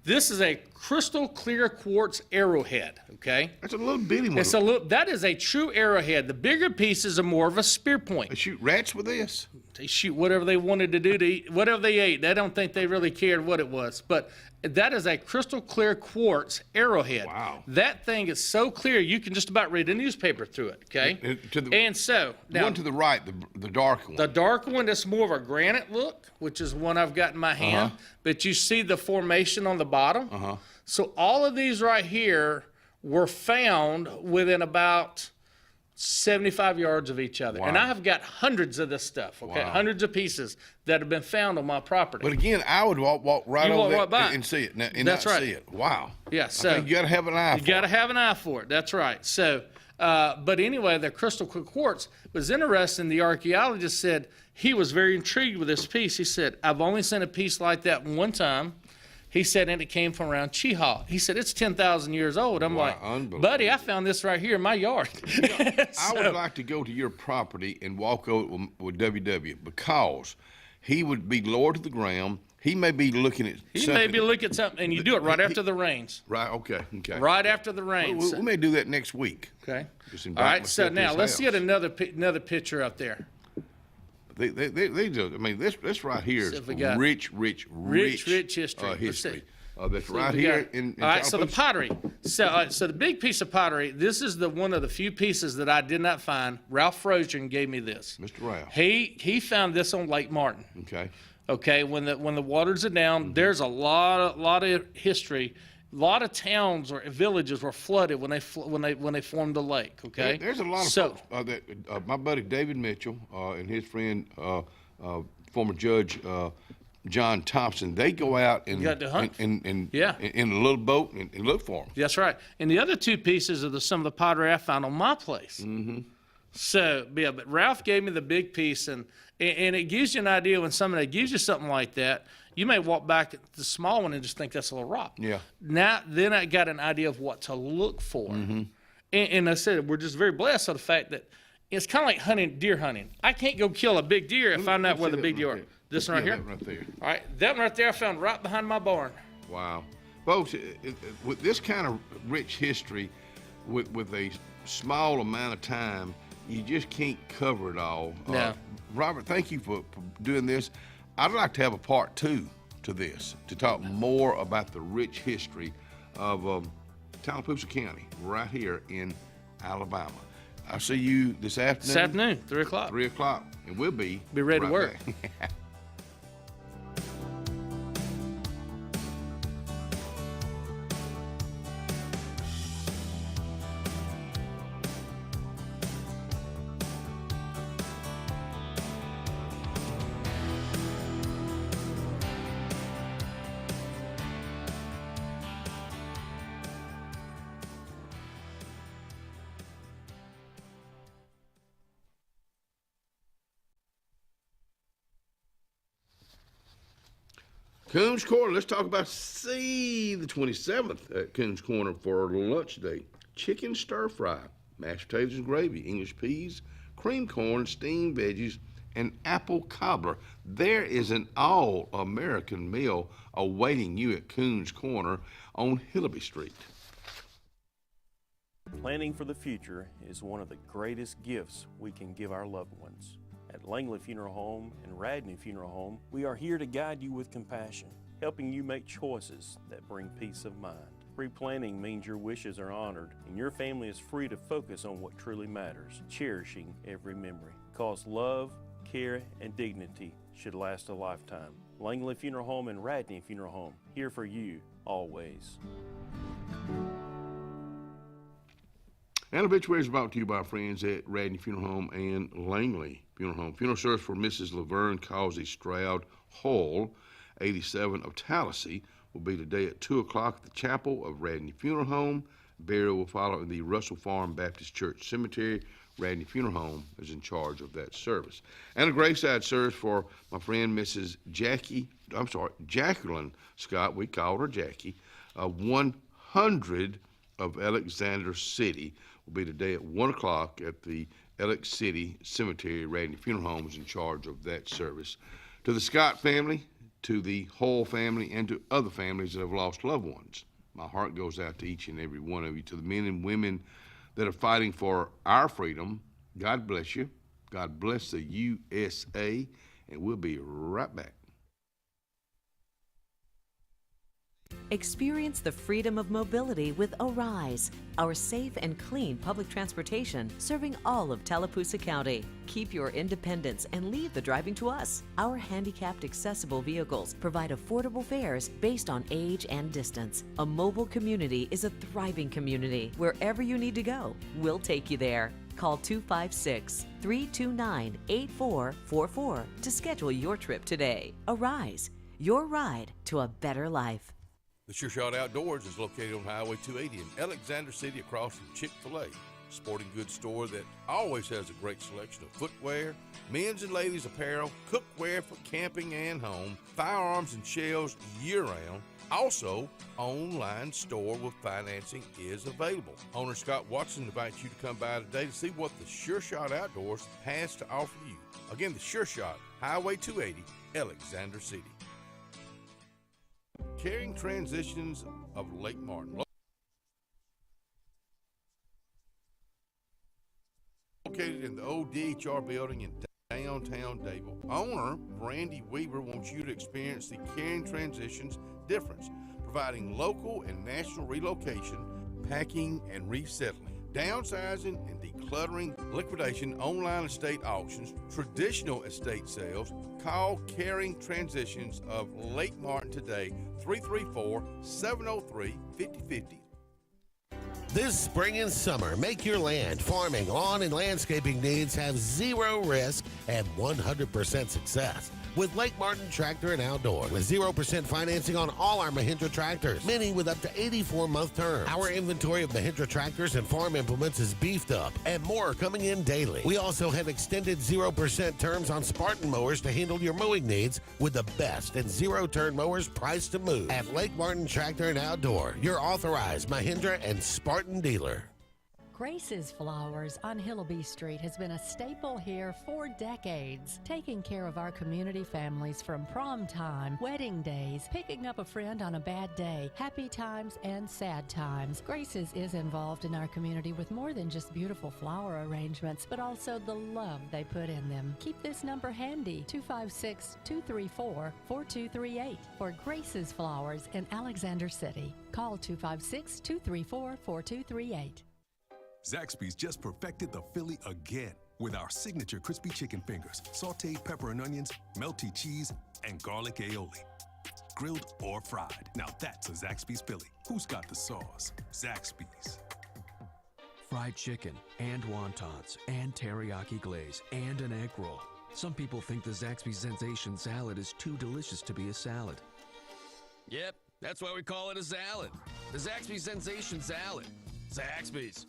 This is a crystal clear quartz arrowhead, okay? That's a little bitty one. That is a true arrowhead. The bigger pieces are more of a spear point. They shoot rats with this? They shoot whatever they wanted to do to eat, whatever they ate. I don't think they really cared what it was. But that is a crystal clear quartz arrowhead. Wow. That thing is so clear you can just about read a newspaper through it, okay? And so the one to the right, the dark one. The dark one that's more of a granite look, which is one I've got in my hand. But you see the formation on the bottom. So all of these right here were found within about 75 yards of each other. Wow. And I have got hundreds of this stuff, okay? Wow. Hundreds of pieces that have been found on my property. But again, I would walk right over that by. and see it. That's right. See it. Wow. Yeah, so you got to have an eye for it. You got to have an eye for it. That's right. So, but anyway, the crystal quartz was interesting. The archaeologist said he was very intrigued with this piece. He said, I've only seen a piece like that one time. He said, and it came from around Chiha. He said, it's 10,000 years old. I'm like, buddy, I found this right here in my yard. I would like to go to your property and walk over with WW because he would be lower to the ground. He may be looking at something. He may be looking at something, and you do it right after the rains. Right, okay. Right after the rains. We may do that next week. Okay. All right, so now let's get another picture up there. They do. I mean, this right here is rich history. That's right here. All right, so the pottery. So the big piece of pottery. This is one of the few pieces that I did not find. Ralph Frozian gave me this. Mr. Ralph. He found this on Lake Martin. Okay. Okay. When the waters are down, there's a lot of history. A lot of towns or villages were flooded when they formed the lake. Okay, there's a lot of folks, my buddy David Mitchell and his friend former Judge John Thompson. They go out and in a little boat and look for them. That's right. And the other two pieces are some of the pottery I found on my place. So yeah, but Ralph gave me the big piece, and it gives you an idea when somebody gives you something like that. You may walk back at the small one and just think that's a little rock. Yeah. Then I got an idea of what to look for. And I said, we're just very blessed for the fact that It's kind of like deer hunting. I can't go kill a big deer and find out where the big deer are. This one right here? Right there. All right, that one right there I found right behind my barn. Wow. Folks, with this kind of rich history, with a small amount of time, you just can't cover it all. No. Robert, thank you for doing this. I'd like to have a part 2 to this, to talk more about the rich history of Tallapoosa County, right here in Alabama. I'll see you this afternoon. This afternoon, 3 o'clock. 3 o'clock, and we'll be ready to work. Back. Coons Corner, let's talk about the 27th at Coons Corner for lunch day. Chicken stir fry, mashed potatoes and gravy, English peas, cream corn, steamed veggies, and apple cobbler. There is an all-American meal awaiting you at Coons Corner on Hillaby Street. Planning for the future is one of the greatest gifts we can give our loved ones. At Langley Funeral Home and Radney Funeral Home, we are here to guide you with compassion, helping you make choices that bring peace of mind. Pre-planning means your wishes are honored and your family is free to focus on what truly matters, cherishing every memory. Because love, care, and dignity should last a lifetime. Langley Funeral Home and Radney Funeral Home, here for you, always. And obituary is brought to you by our friends at Radney Funeral Home and Langley Funeral Home. Funeral service for Mrs. Laverne Causey Stroud Hall, 87 of Tallahassee, will be today at 2 o'clock at the chapel of Radney Funeral Home. Burial will follow in the Russell Farm Baptist Church Cemetery. Radney Funeral Home is in charge of that service. And a graveside service for my friend Mrs. Jacqueline Scott, we called her Jackie, 100 of Alexander City, will be today at 1 o'clock at the Alex City Cemetery. Radney Funeral Home is in charge of that service. To the Scott family, to the Hall family, and to other families that have lost loved ones, my heart goes out to each and every one of you. To the men and women that are fighting for our freedom, God bless you. God bless the USA, and we'll be right back. Experience the freedom of mobility with Arise, our safe and clean public transportation serving all of Tallapoosa County. Keep your independence and leave the driving to us. Our handicapped accessible vehicles provide affordable fares based on age and distance. A mobile community is a thriving community. Wherever you need to go, we'll take you there. Call 256-329-8444 to schedule your trip today. Arise, your ride to a better life. The Sure Shot Outdoors is located on Highway 280 in Alexander City across from Chick-fil-A. Sporting goods store that always has a great selection of footwear, men's and ladies apparel, cookware for camping and home, firearms and shells year-round. Also, online store with financing is available. Owner Scott Watson invites you to come by today to see what the Sure Shot Outdoors has to offer you. Again, the Sure Shot, Highway 280, Alexander City. Caring Transitions of Lake Martin. Located in the old DHR building in downtown Dayville. Owner Randy Weaver wants you to experience the Caring Transitions difference, providing local and national relocation, packing and resettling, downsizing and decluttering, liquidation, online estate auctions, traditional estate sales. Call Caring Transitions of Lake Martin today, 334-703-5050. This spring and summer, make your land, farming, lawn, and landscaping needs have zero risk and 100% success with Lake Martin Tractor and Outdoor. With 0% financing on all our Mahindra tractors, many with up to 84-month terms. Our inventory of Mahindra tractors and farm implements is beefed up, and more are coming in daily. We also have extended 0% terms on Spartan mowers to handle your mowing needs with the best and zero-turn mowers priced to move. At Lake Martin Tractor and Outdoor, your authorized Mahindra and Spartan dealer. Grace's Flowers on Hillaby Street has been a staple here for decades, taking care of our community families from prom time, wedding days, picking up a friend on a bad day, happy times and sad times. Grace's is involved in our community with more than just beautiful flower arrangements, but also the love they put in them. Keep this number handy, 256-234-4238 for Grace's Flowers in Alexander City. Call 256-234-4238. Zaxby's just perfected the Philly again with our signature crispy chicken fingers, sauteed pepper and onions, melty cheese, and garlic aioli. Grilled or fried. Now that's a Zaxby's Philly. Who's got the sauce? Zaxby's. Fried chicken and wontons and teriyaki glaze and an egg roll. Some people think the Zaxby's Sensation salad is too delicious to be a salad. Yep, that's why we call it a salad. The Zaxby's Sensation Salad. Zaxby's.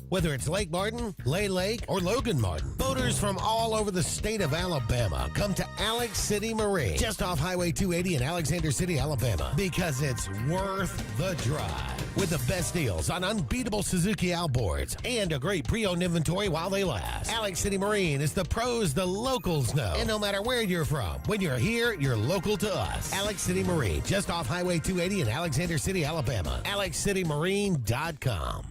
Whether it's Lake Martin, Lay Lake, or Logan Martin, boaters from all over the state of Alabama come to Alex City Marine, just off Highway 280 in Alexander City, Alabama, because it's worth the drive. With the best deals on unbeatable Suzuki outboards and a great pre-owned inventory while they last. Alex City Marine is the pros the locals know. And no matter where you're from, when you're here, you're local to us. Alex City Marine, just off Highway 280 in Alexander City, Alabama. AlexCityMarine.com.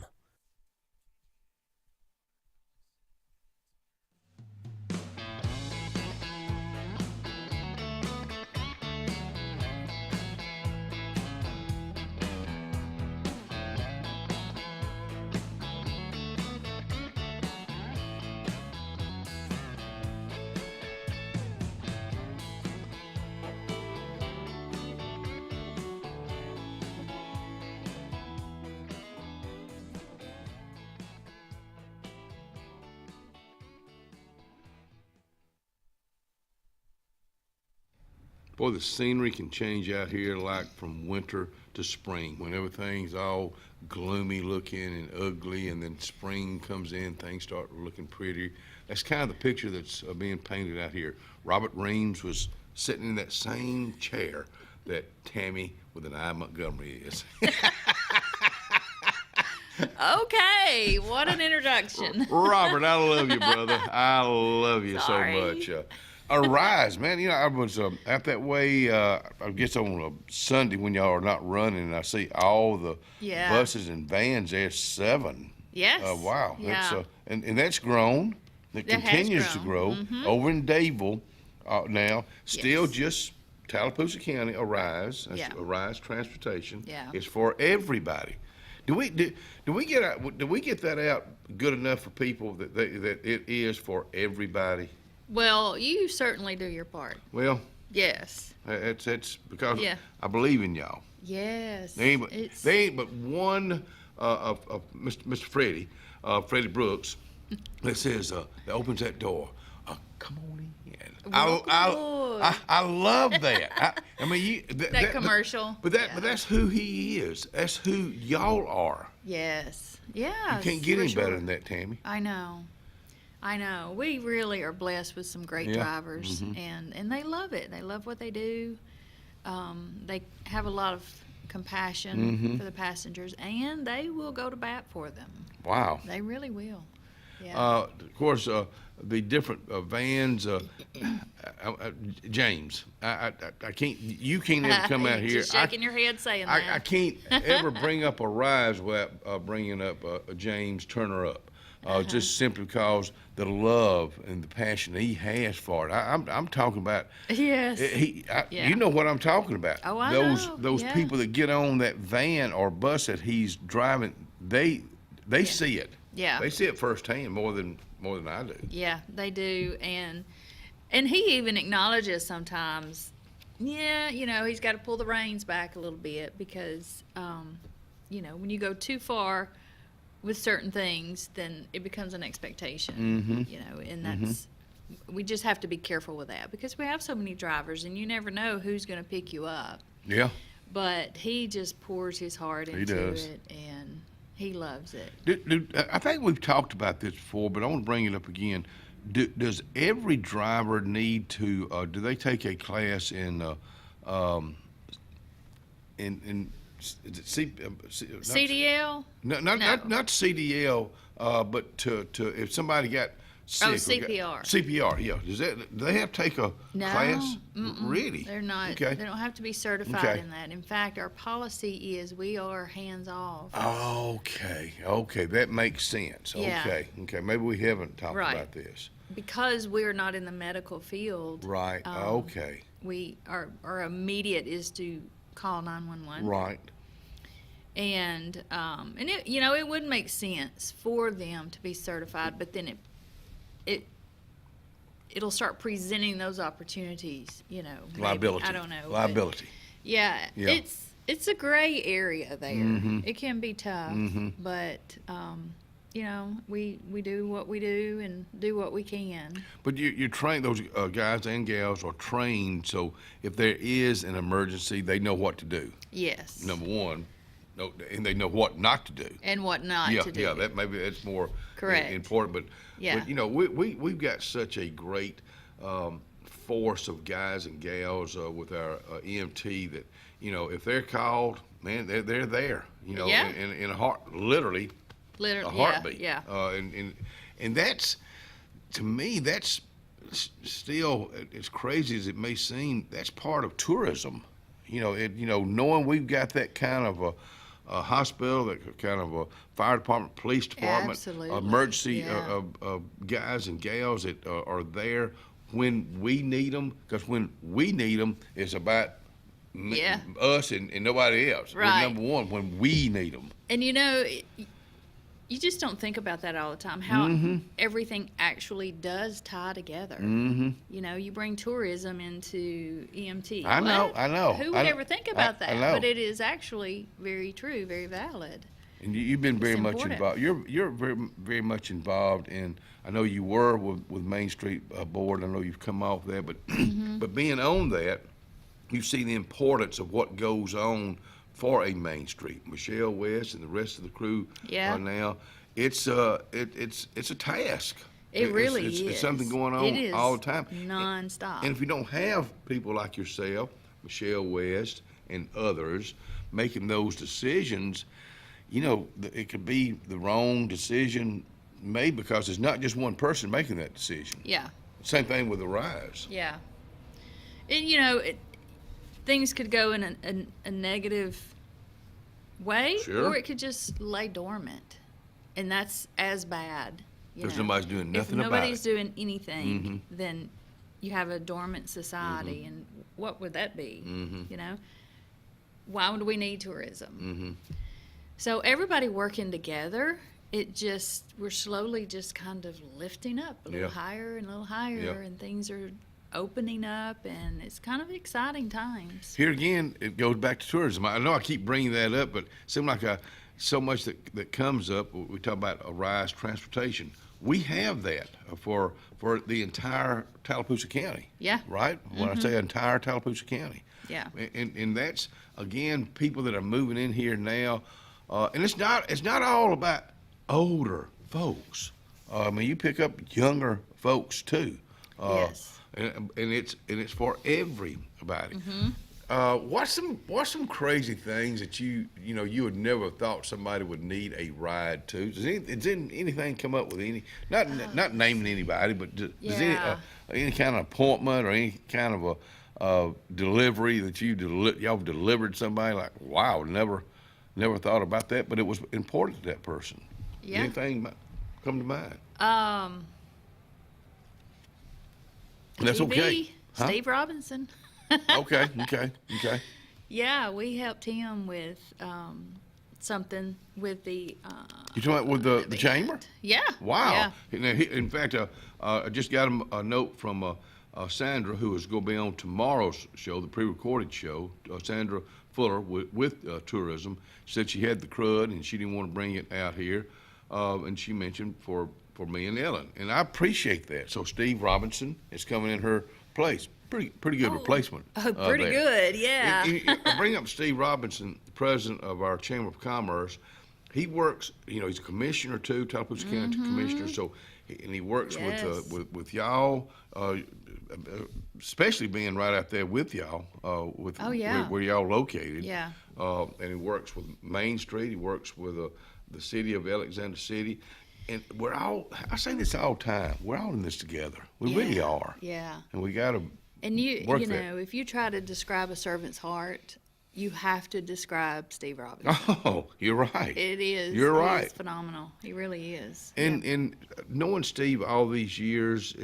Boy, the scenery can change out here like from winter to spring when everything's all gloomy looking and ugly, and then spring comes in, things start looking pretty. That's kind of the picture that's being painted out here. Robert Reams was sitting in that same chair that Tammy with an I Montgomery is. Okay, what an introduction. Robert, I love you, brother. I love you Sorry. so much. Arise, man. You know, I was out that way, I guess on a Sunday when y'all are not running, and I see all the buses and vans there, 7. Yes. Wow. Yeah. That's, and that's grown. It continues to grow. Mm-hmm. Over in Dadeville now, still just Tallapoosa County, Arise. That's Arise Transportation. Yeah. It's for everybody. Do we get that out good enough for people that it is for everybody? Well, you certainly do your part. Well, yes. It's because I believe in y'all. Yes. There ain't but one of Mr. Freddie Brooks that says that opens that door. Come on in. I love that. I mean, that commercial. But that's who he is. That's who y'all are. Yes. Yeah. You can't get any better than that, Tammy. I know. We really are blessed with some great drivers, and they love it. They love what they do. They have a lot of compassion for the passengers, and they will go to bat for them. Wow. They really will. Yeah. Of course, the different vans. James, I can't. You can't ever come out here. Just shaking your head saying that. I can't ever bring up Arise without bringing up James Turner up. Just simply because the love and the passion he has for it. I'm talking about. Yes. You know what I'm talking about. Oh, I know. Those people that get on that van or bus that he's driving, they see it. Yeah. They see it firsthand more than I do. Yeah, they do, and he even acknowledges sometimes. Yeah, he's got to pull the reins back a little bit because, when you go too far with certain things, then it becomes an expectation, and that's, we just have to be careful with that because we have so many drivers and you never know who's going to pick you up. Yeah. But he just pours his heart into it, and he loves it. I think we've talked about this before, but I want to bring it up again. Does every driver need to, do they take a class in is it CDL? Not CDL, but to if somebody got sick. CPR. CPR, yeah. Do they have to take a class? Really? They're not. Okay. They don't have to be certified in that. In fact, our policy is we are hands off. Okay, that makes sense. Yeah. Okay. Maybe we haven't talked about this. Because we're not in the medical field. Right. Okay. Our immediate is to call 911. Right. And it would make sense for them to be certified, but then it'll start presenting those opportunities, maybe, liability. I don't know. Liability. Yeah. It's a gray area there. Mm-hmm. It can be tough, but we do what we do and do what we can. But you train, those guys and gals are trained, so if there is an emergency, they know what to do. Yes. Number one, and they know what not to do. And what not to do. Yeah, that's more correct. Important. But we've got such a great force of guys and gals with our EMT that if they're called, man, they're there. In a heart, literally a heartbeat. Yeah. And that's, to me, that's still, as crazy as it may seem, that's part of tourism. Knowing we've got that kind of a hospital, that kind of a fire department, police department, absolutely. Emergency guys and gals that are there when we need them, because when we need them, it's about us and nobody else. Right. We're number one when we need them. And you just don't think about that all the time, how everything actually does tie together. Mm-hmm. You bring tourism into EMT. I know. Who would ever think about that? I know. But it is actually very true, very valid. And you've been very much involved. You're very, very much involved in, I know you were with Main Street Board. I know you've come off that, but but being on that, you see the importance of what goes on for a Main Street. Michelle West and the rest of the crew now, it's a task. It really is. It's something going on all the time. Non-stop. And if you don't have people like yourself, Michelle West, and others making those decisions, it could be the wrong decision made because it's not just one person making that decision. Yeah. Same thing with the rise. Yeah. And, things could go in a negative way, or it could just lay dormant, and that's as bad. Because nobody's doing nothing about it. If nobody's doing anything, then you have a dormant society, and what would that be? Why would we need tourism? So everybody working together, we're slowly just kind of lifting up a little higher and a little higher, and things are opening up, and it's kind of exciting times. Here again, it goes back to tourism. I know I keep bringing that up, but it seems like so much that comes up. We talk about a rise transportation. We have that for the entire Tallapoosa County. Yeah. Right? When I say entire Tallapoosa County. Yeah. And that's, again, people that are moving in here now. And it's not all about older folks. You pick up younger folks too. Yes. And it's for everybody. What's some crazy things that you would never thought somebody would need a ride to? Does anything come up with any? Not naming anybody, but does any kind of appointment or any kind of a delivery that y'all delivered somebody, like, wow, never thought about that, but it was important to that person. Yeah. Anything come to mind? That's TV, okay. Huh? Steve Robinson. Okay. Yeah, we helped him with something with the. You talking about with the chamber? Yeah. Wow. Yeah. In fact, I just got a note from Sandra, who is going to be on tomorrow's show, the pre-recorded show. Sandra Fuller with tourism said she had the crud and she didn't want to bring it out here, and she mentioned for me and Ellen, and I appreciate that. So Steve Robinson is coming in her place. Pretty good replacement. Oh, pretty good, yeah. I bring up Steve Robinson, the president of our Chamber of Commerce. He works, he's a commissioner too, Tallapoosa County commissioner. So, and he works with y'all, especially being right out there with y'all, where y'all located. Yeah. And he works with Main Street. He works with the city of Alexander City. And I say this all the time, we're all in this together. We really are. Yeah. And we got to And you work know, if you try to describe a servant's heart, you have to describe Steve Robinson. Oh, you're right. It is. You're right. It's phenomenal. He really is. And knowing Steve all these years,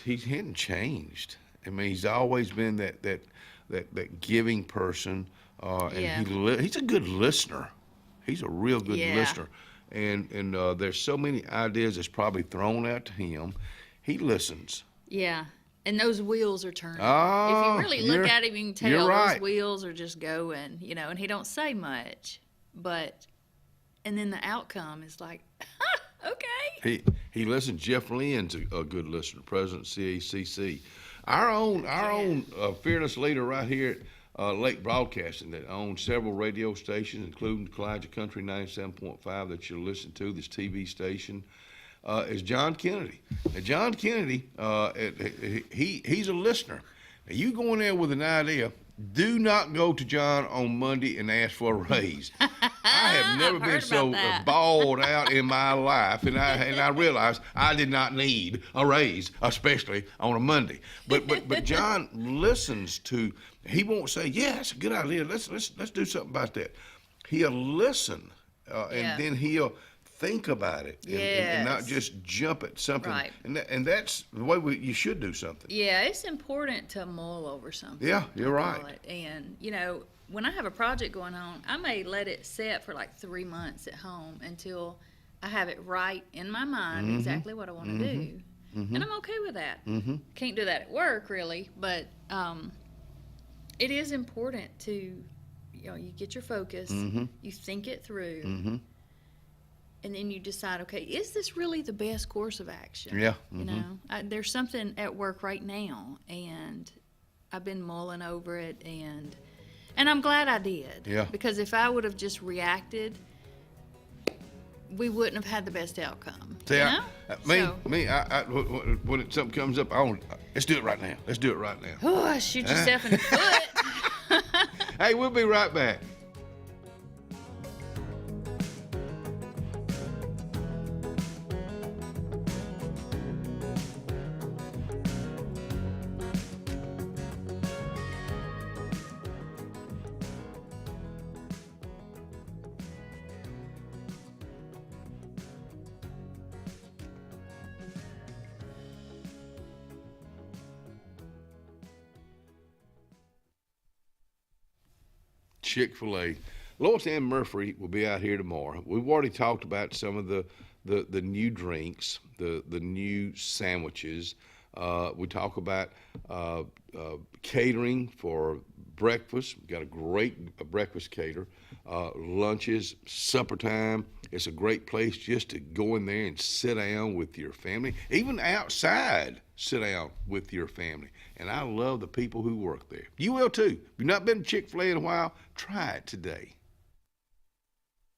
he hadn't changed. I mean, he's always been that giving person, and he's a good listener. He's a real good listener. And there's so many ideas that's probably thrown out to him. He listens. Yeah. And those wheels are turning. Oh, if you really look at him, you can tell right. those wheels are just going, you know, and he don't say much, and then the outcome is like, okay. He listens. Jeff Lynn's a good listener, president of CACC. Our own fearless leader right here at Lake Broadcasting that owns several radio stations, including Kalijah Country 97.5 that you'll listen to, this TV station. Is John Kennedy. And John Kennedy, he's a listener. Now, you go in there with an idea, do not go to John on Monday and ask for a raise. I have never been so bawled out in my life, and I realized I did not need a raise, especially on a Monday. But John listens to. He won't say, "Yeah, that's a good idea. Let's do something about that." He'll listen, and then he'll think about it and not just jump at something. Right. And that's the way you should do something. Yeah, it's important to mull over something. Yeah, you're right. And, you know, when I have a project going on, I may let it set for like 3 months at home until I have it right in my mind exactly what I want to do. And I'm okay with that. Can't do that at work, really, but it is important to, you know, you get your focus, you think it through, and then you decide, okay, is this really the best course of action? Yeah. You know, there's something at work right now, and I've been mulling over it, and I'm glad I did. Yeah. Because if I would have just reacted, we wouldn't have had the best outcome. See, you know? When something comes up, let's do it right now. Let's do it right now. Oh, shoot yourself in the foot. Hey, we'll be right back. Chick-fil-A. Lois Ann Murphy will be out here tomorrow. We've already talked about some of the new drinks, the new sandwiches. We talk about catering for breakfast. We've got a great breakfast cater. Lunches, supper time. It's a great place just to go in there and sit down with your family. Even outside, sit down with your family. And I love the people who work there. You will too. If you've not been to Chick-fil-A in a while, try it today.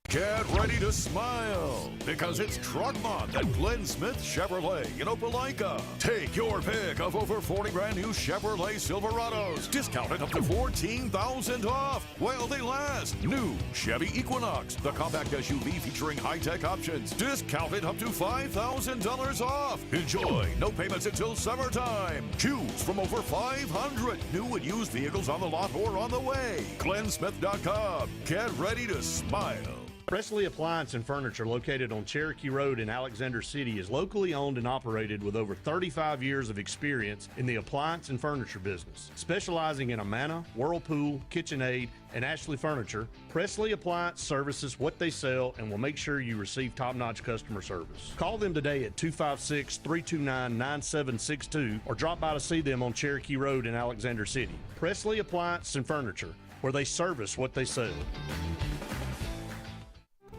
Get ready to smile because it's Truck Month at Glenn Smith Chevrolet in Opelika. Take your pick of over 40 brand new Chevrolet Silverados, discounted up to $14,000 off while they last. New Chevy Equinox, the compact SUV featuring high-tech options, discounted up to $5,000 off. Enjoy no payments until summertime. Choose from over 500 new and used vehicles on the lot or on the way. GlennSmith.com. Get ready to smile. Presley Appliance and Furniture, located on Cherokee Road in Alexander City, is locally owned and operated with over 35 years of experience in the appliance and furniture business. Specializing in Amana, Whirlpool, KitchenAid, and Ashley Furniture, Presley Appliance services what they sell and will make sure you receive top-notch customer service. Call them today at 256-329-9762 or drop by to see them on Cherokee Road in Alexander City. Presley Appliance and Furniture, where they service what they sell.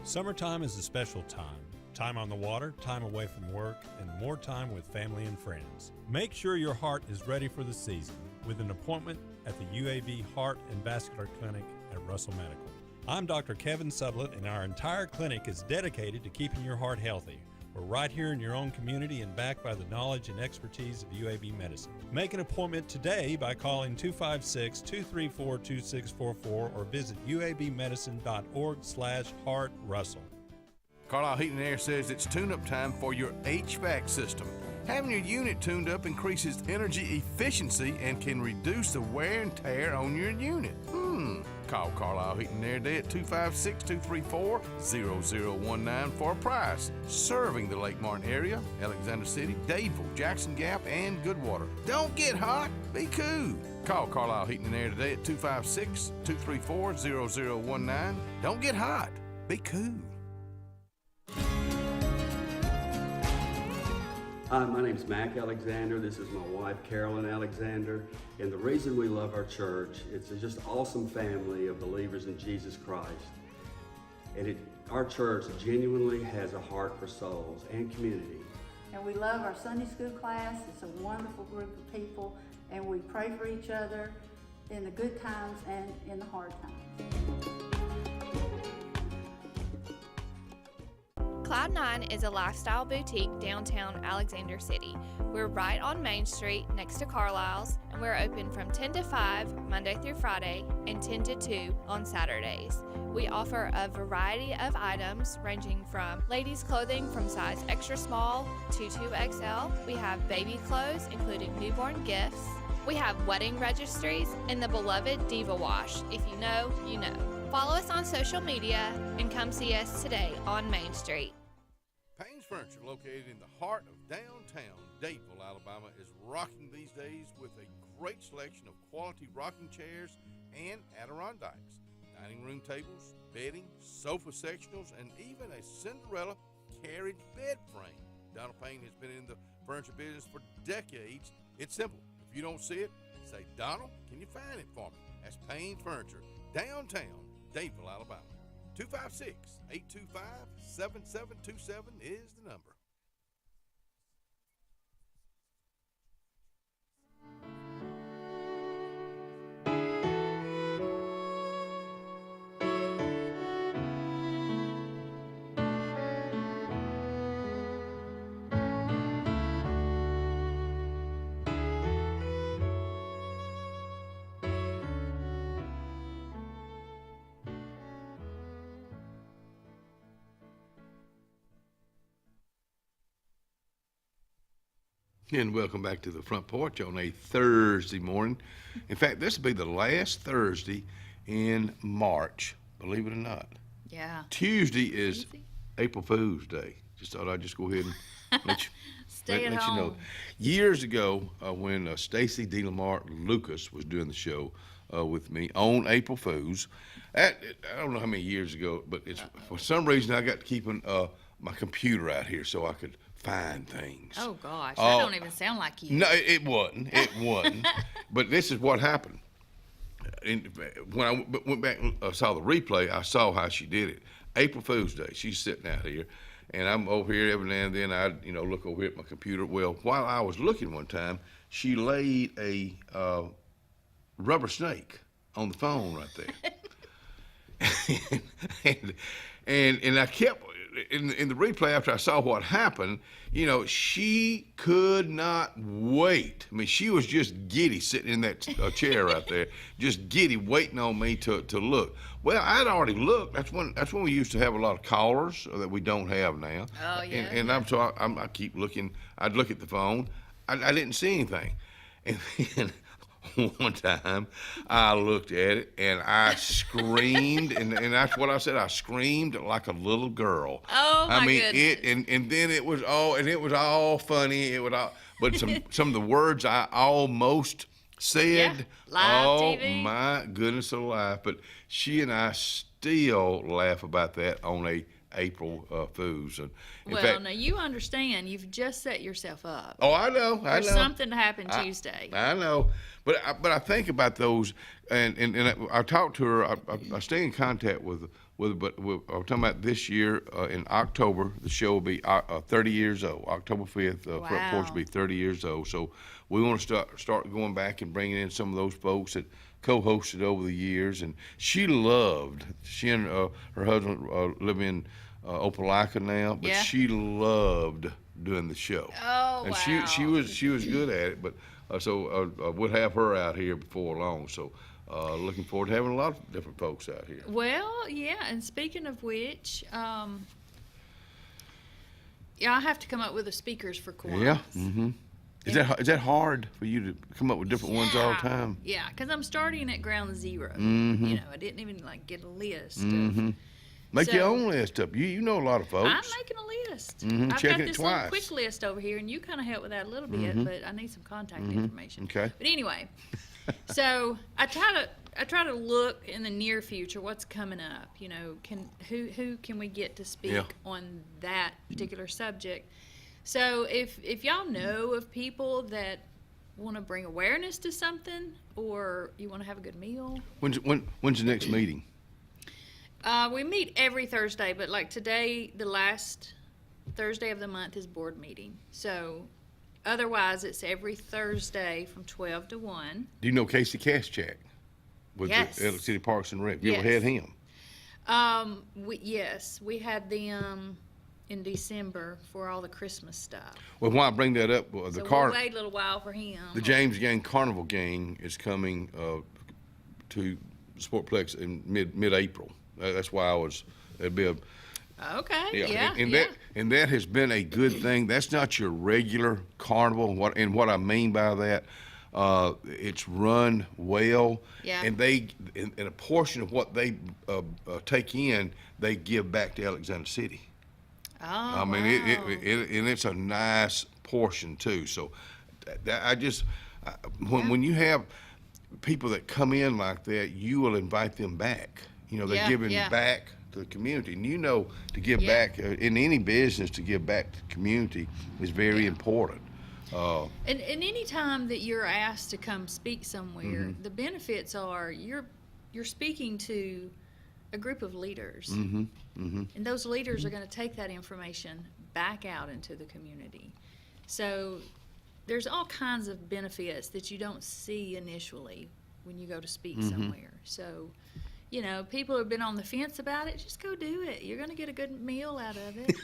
Summertime is a special time. Time on the water, time away from work, and more time with family and friends. Make sure your heart is ready for the season with an appointment at the UAB Heart and Vascular Clinic at Russell Medical. I'm Dr. Kevin Sublett, and our entire clinic is dedicated to keeping your heart healthy. We're right here in your own community and backed by the knowledge and expertise of UAB Medicine. Make an appointment today by calling 256-234-2644 or visit uabmedicine.org/HeartRussell. Carlisle Heating and Air says it's tune-up time for your HVAC system. Having your unit tuned up increases energy efficiency and can reduce the wear and tear on your unit. Call Carlisle Heating and Air today at 256-234-0019 for a price. Serving the Lake Martin area, Alexander City, Dadeville, Jackson Gap, and Goodwater. Don't get hot, be cool. Call Carlisle Heating and Air today at 256-234-0019. Don't get hot, be cool. Hi, my name's Mac Alexander. This is my wife, Carolyn Alexander. And the reason we love our church, it's just an awesome family of believers in Jesus Christ. And our church genuinely has a heart for souls and community. And we love our Sunday school class. It's a wonderful group of people. And we pray for each other in the good times and in the hard times. Cloud9 is a lifestyle boutique downtown Alexander City. We're right on Main Street next to Carlisle's, and we're open from 10 to 5 Monday through Friday and 10 to 2 on Saturdays. We offer a variety of items ranging from ladies' clothing from size extra small to 2XL. We have baby clothes including newborn gifts. We have wedding registries and the beloved Diva Wash. If you know, you know. Follow us on social media and come see us today on Main Street. Payne's Furniture, located in the heart of downtown Dadeville, Alabama, is rocking these days with a great selection of quality rocking chairs and Adirondacks, dining room tables, bedding, sofa sectionals, and even a Cinderella carriage bed frame. Donald Payne has been in the furniture business for decades. It's simple. If you don't see it, say, Donald, can you find it for me? That's Payne's Furniture, downtown Dadeville, Alabama. 256-825-7727 is the number. And welcome back to the Front Porch on a Thursday morning. In fact, this will be the last Thursday in March, believe it or not. Yeah. Tuesday is April Fool's Day. Just thought I'd just go ahead and let you, Stay at let home. you know. Years ago, when Stacy D. Lamar Lucas was doing the show with me on April Fool's, I don't know how many years ago, but it's for some reason I got keeping my computer out here so I could find things. Oh gosh, that don't even sound like you. No, it wasn't. It wasn't. But this is what happened. When I went back and saw the replay, I saw how she did it. April Fool's Day, she's sitting out here, and I'm over here every now and then. I, look over here at my computer. Well, while I was looking one time, she laid a rubber snake on the phone right there, and I kept. In the replay, after I saw what happened, she could not wait. I mean, she was just giddy sitting in that chair right there, just giddy, waiting on me to look. Well, I'd already looked. That's when we used to have a lot of callers that we don't have now. Oh yeah. And I keep looking. I'd look at the phone. I didn't see anything, and then one time I looked at it and I screamed, and that's what I said. I screamed like a little girl. Oh my goodness. And then it was all funny. It was all, but some of the words I almost said. Live oh TV. My goodness alive! But she and I still laugh about that on a April Fools. And in fact, now you understand. You've just set yourself up. Oh, I know. For something to happen Tuesday. I know, but I think about those, and I talked to her. I stay in contact with her, but I'm talking about this year in October. The show will be 30 years old. October 5th, Front Porch will be 30 years old. So we want to start going back and bringing in some of those folks that co-hosted over the years. And she and her husband live in Opelika now, but Yeah. she loved doing the show. Oh, and wow. she was good at it, but so we'll have her out here before long. So looking forward to having a lot of different folks out here. Well, yeah, and speaking of which, I have to come up with the speakers for Kiwanis. Yeah. Mm-hmm. Is that hard for you to come up with different ones all the time? Yeah, because I'm starting at ground zero. Mm-hmm. You know, I didn't even get a list. Mm-hmm. Make your own list up. You know a lot of folks. I'm making a list. Mm-hmm. I've Check got it this twice. little quick list over here, and you kind of help with that a little bit, Mhm. but I need some contact Mhm. information. Okay. But anyway, so I try to look in the near future what's coming up. You know, who can we get to speak Yeah. on that particular subject? So if y'all know of people that want to bring awareness to something, or you want to have a good meal. When's the next meeting? We meet every Thursday, but like today, the last Thursday of the month is board meeting. So otherwise, it's every Thursday from 12 to 1. Do you know Casey Kaschak with Yes. the Elliott City Parks and Rec? You ever Yes. had him? Yes, we had them in December for all the Christmas stuff. Well, why I bring that up, the So car, we'll wait a little while for him. the James Gang Carnival Gang is coming to Sportplex in mid-April. That's why it'd be a Okay. Yeah. and that has been a good thing. That's not your regular carnival. What I mean by that, it's run well, Yeah. and and a portion of what they take in, they give back to Alexander City. Oh, I mean, wow. and it's a nice portion too. So, when you have people that come in like that, you will invite them back. You know, they're Yeah, giving yeah. back to the community, and you know, to give Yeah. back in any business, to give back to the community is very important. And any time that you're asked to come speak somewhere, Mhm. the benefits are you're speaking to a group of leaders, Mm-hmm. Mm-hmm. and those leaders are going to take that information back out into the community. So there's all kinds of benefits that you don't see initially when you go to speak Mhm. somewhere. So, you know, people have been on the fence about it. Just go do it. You're going to get a good meal out of it.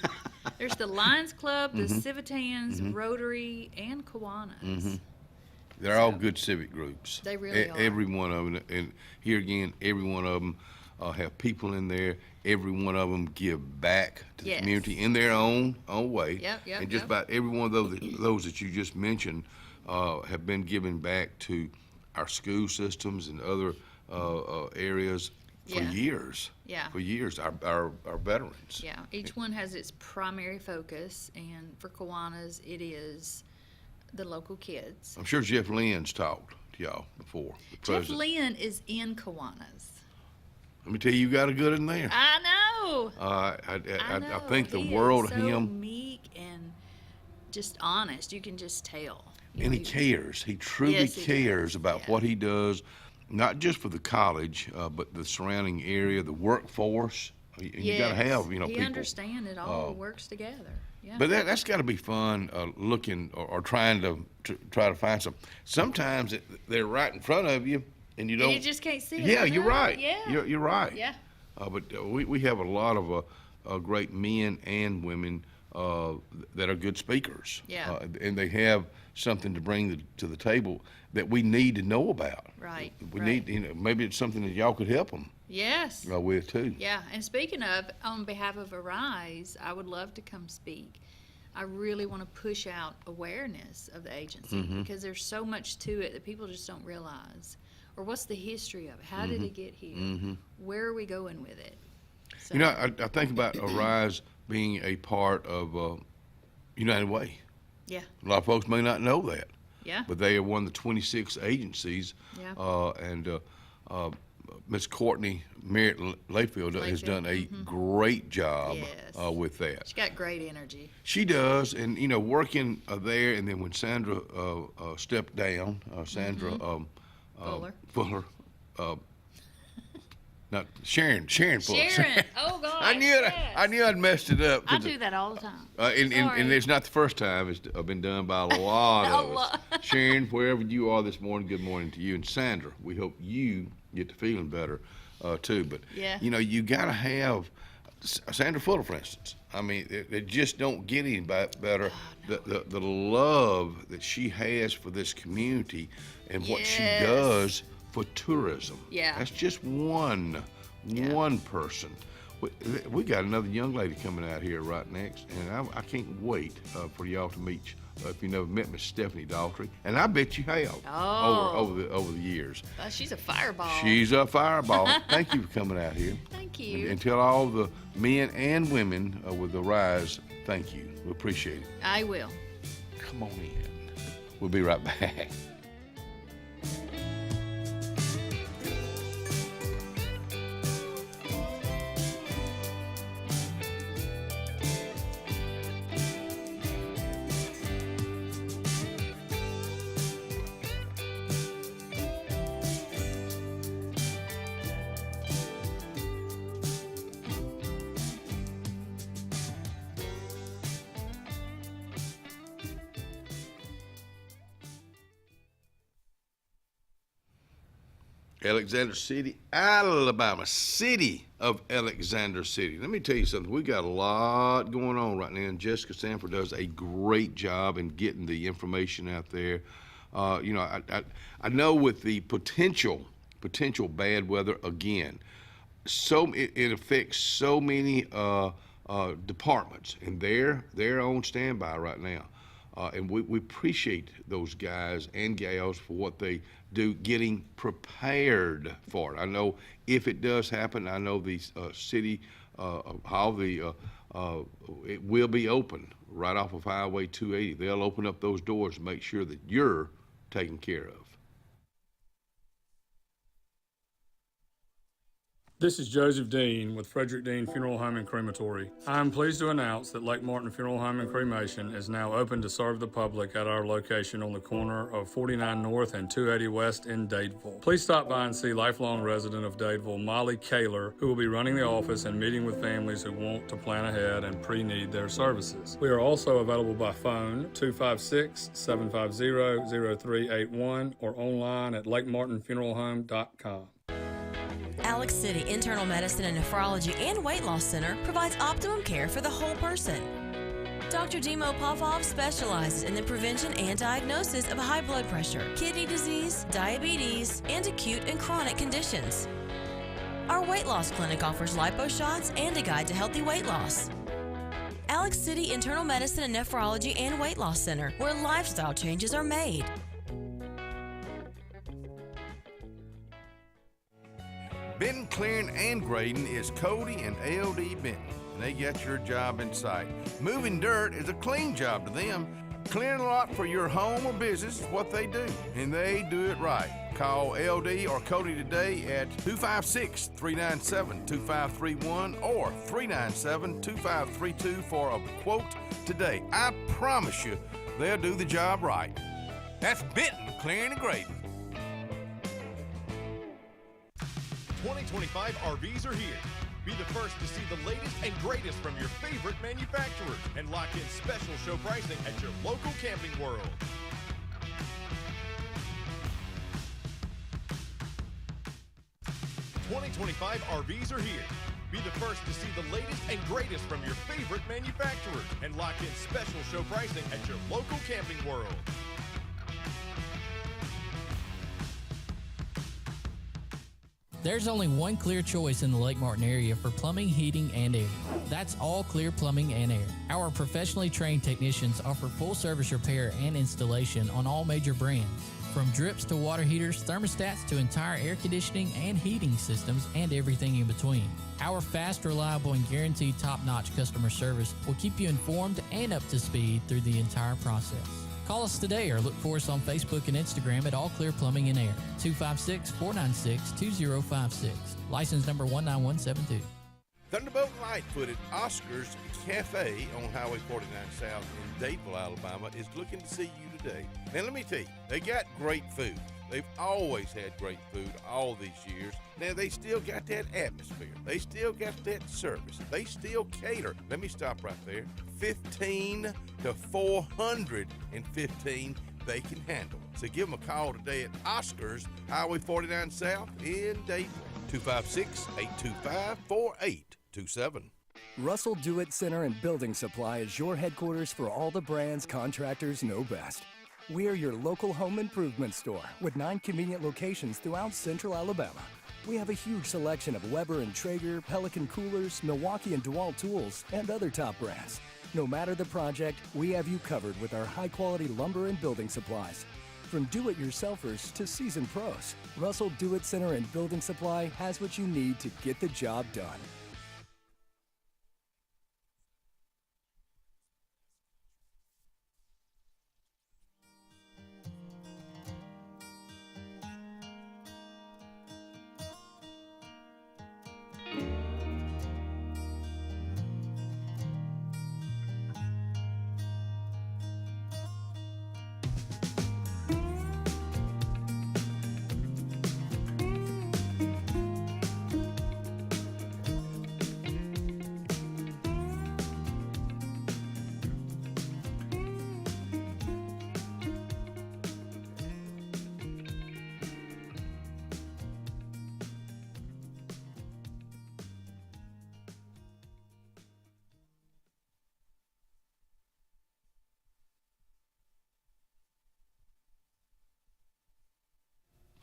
There's the Lions Club, the Mhm. Civitans, Mhm. Rotary, and Kiwanis. Mm-hmm. They're all good civic groups. They really are. Every one of them, and here again, every one of them have people in there. Every one of them give back to the Yes. community in their own way. Yep, yep, And just yep. about every one of those that you just mentioned have been giving back to our school systems and other areas for Yeah. years. Yeah. For years, our veterans. Yeah, each one has its primary focus, and for Kiwanis, it is the local kids. I'm sure Jeff Lynn's talked to y'all before. The Jeff president. Lynn is in Kiwanis. Let me tell you got a good in there. I know. I know. think the He world is of so him, meek and just honest. You can just tell. You and know, he cares. He truly Yes, he cares about what he does, not just for the college, but the surrounding area, the workforce. You got to have, He people. understands it all works together. Yeah. But that's got to be fun, looking or trying to try to find some. Sometimes they're right in front of you, and you don't. You just can't see it. Yeah, I you're know. right. Yeah. You're right. Yeah. But we have a lot of great men and women that are good speakers. Yeah. And they have something to bring to the table that we need to know about. Right. We right. need, maybe it's something that y'all could help them Yes. with too. Yeah, and speaking of, on behalf of Arise, I would love to come speak. I really want to push out awareness of the agency Mhm. because there's so much to it that people just don't realize. Or what's the history of it? How did it get here? Mhm. Where are we going with it? So, You know, I think about Arise being a part of United Way. Yeah. A lot of folks may not know that. Yeah. But they are one of the 26 agencies. Yeah. And Ms. Courtney Merritt Layfield has done a great job Yes. with that. She got great energy. She does, and working there, and then when Sandra stepped down, Sandra Fuller, not Sharon Fuller. Sharon, oh God. I knew I'd messed it up. I do that all the time. And Sorry. it's not the first time. It's been done by a lot A of us. lot. Sharon, wherever you are this morning, good morning to you. And Sandra, we hope you get to feeling better too. But Yeah. you got to have Sandra Fuller, for instance. I mean, it just don't get any better. The love that she has for this community and what she does for tourism. Yeah. That's just one person. We got another young lady coming out here right next, and I can't wait for y'all to meet you. If you never met Miss Stephanie Daughtry, and I bet you have over the years. She's a fireball. She's a fireball. Thank you for coming out here. Thank you. And tell all the men and women with the Rise, thank you. We appreciate it. I will. Come on in. We'll be right back. Alexander City, Alabama, city of Alexander City. Let me tell you something. We got a lot going on right now, and Jessica Sanford does a great job in getting the information out there. I know with the potential bad weather again, it affects so many departments, and they're on standby right now. And we appreciate those guys and gals for what they do, getting prepared for it. I know if it does happen, I know the city hall, it will be open right off of Highway 280. They'll open up those doors to make sure that you're taken care of. This is Joseph Dean with Frederick Dean Funeral Home and Crematory. I am pleased to announce that Lake Martin Funeral Home and Cremation is now open to serve the public at our location on the corner of 49 North and 280 West in Dadeville. Please stop by and see lifelong resident of Dadeville, Molly Kaler, who will be running the office and meeting with families who want to plan ahead and pre-need their services. We are also available by phone, 256-750-0381, or online at lakemartinfuneralhome.com. Alex City Internal Medicine and Nephrology and Weight Loss Center provides optimum care for the whole person. Dr. Dimo Popov specializes in the prevention and diagnosis of high blood pressure, kidney disease, diabetes, and acute and chronic conditions. Our weight loss clinic offers lipo shots and a guide to healthy weight loss. Alex City Internal Medicine and Nephrology and Weight Loss Center, where lifestyle changes are made. Benton, clearing, and grading is Cody and LD Benton, and they got your job in sight. Moving dirt is a clean job to them. Clearing a lot for your home or business is what they do, and they do it right. Call LD or Cody today at 256-397-2531 or 397-2532 for a quote today. I promise you, they'll do the job right. That's Benton, clearing and grading. 2025 RVs are here. Be the first to see the latest and greatest from your favorite manufacturers and lock in special show pricing at your local Camping World. '25 RVs are here. Be the first to see the latest and greatest from your favorite manufacturers and lock in special show pricing at your local Camping World. There's only one clear choice in the Lake Martin area for plumbing, heating, and air. That's All Clear Plumbing and Air. Our professionally trained technicians offer full service repair and installation on all major brands. From drips to water heaters, thermostats to entire air conditioning and heating systems, and everything in between. Our fast, reliable, and guaranteed top-notch customer service will keep you informed and up to speed through the entire process. Call us today or look for us on Facebook and Instagram at All Clear Plumbing and Air, 256-496-2056. License number 19172. Thunderbolt Lightfoot at Oscar's Cafe on Highway 49 South in Dadeville, Alabama is looking to see you today. Now let me tell you, they got great food. They've always had great food all these years. Now they still got that atmosphere. They still got that service. They still cater. Let me stop right there. 15 to 415 they can handle. So give them a call today at Oscar's Highway 49 South in Dadeville. 256-825-4827. Russell Do-It Center and Building Supply is your headquarters for all the brands contractors know best. We are your local home improvement store with 9 convenient locations throughout central Alabama. We have a huge selection of Weber and Traeger, Pelican coolers, Milwaukee and DeWalt tools, and other top brands. No matter the project, we have you covered with our high-quality lumber and building supplies. From do-it-yourselfers to seasoned pros, Russell Do-It Center and Building Supply has what you need to get the job done.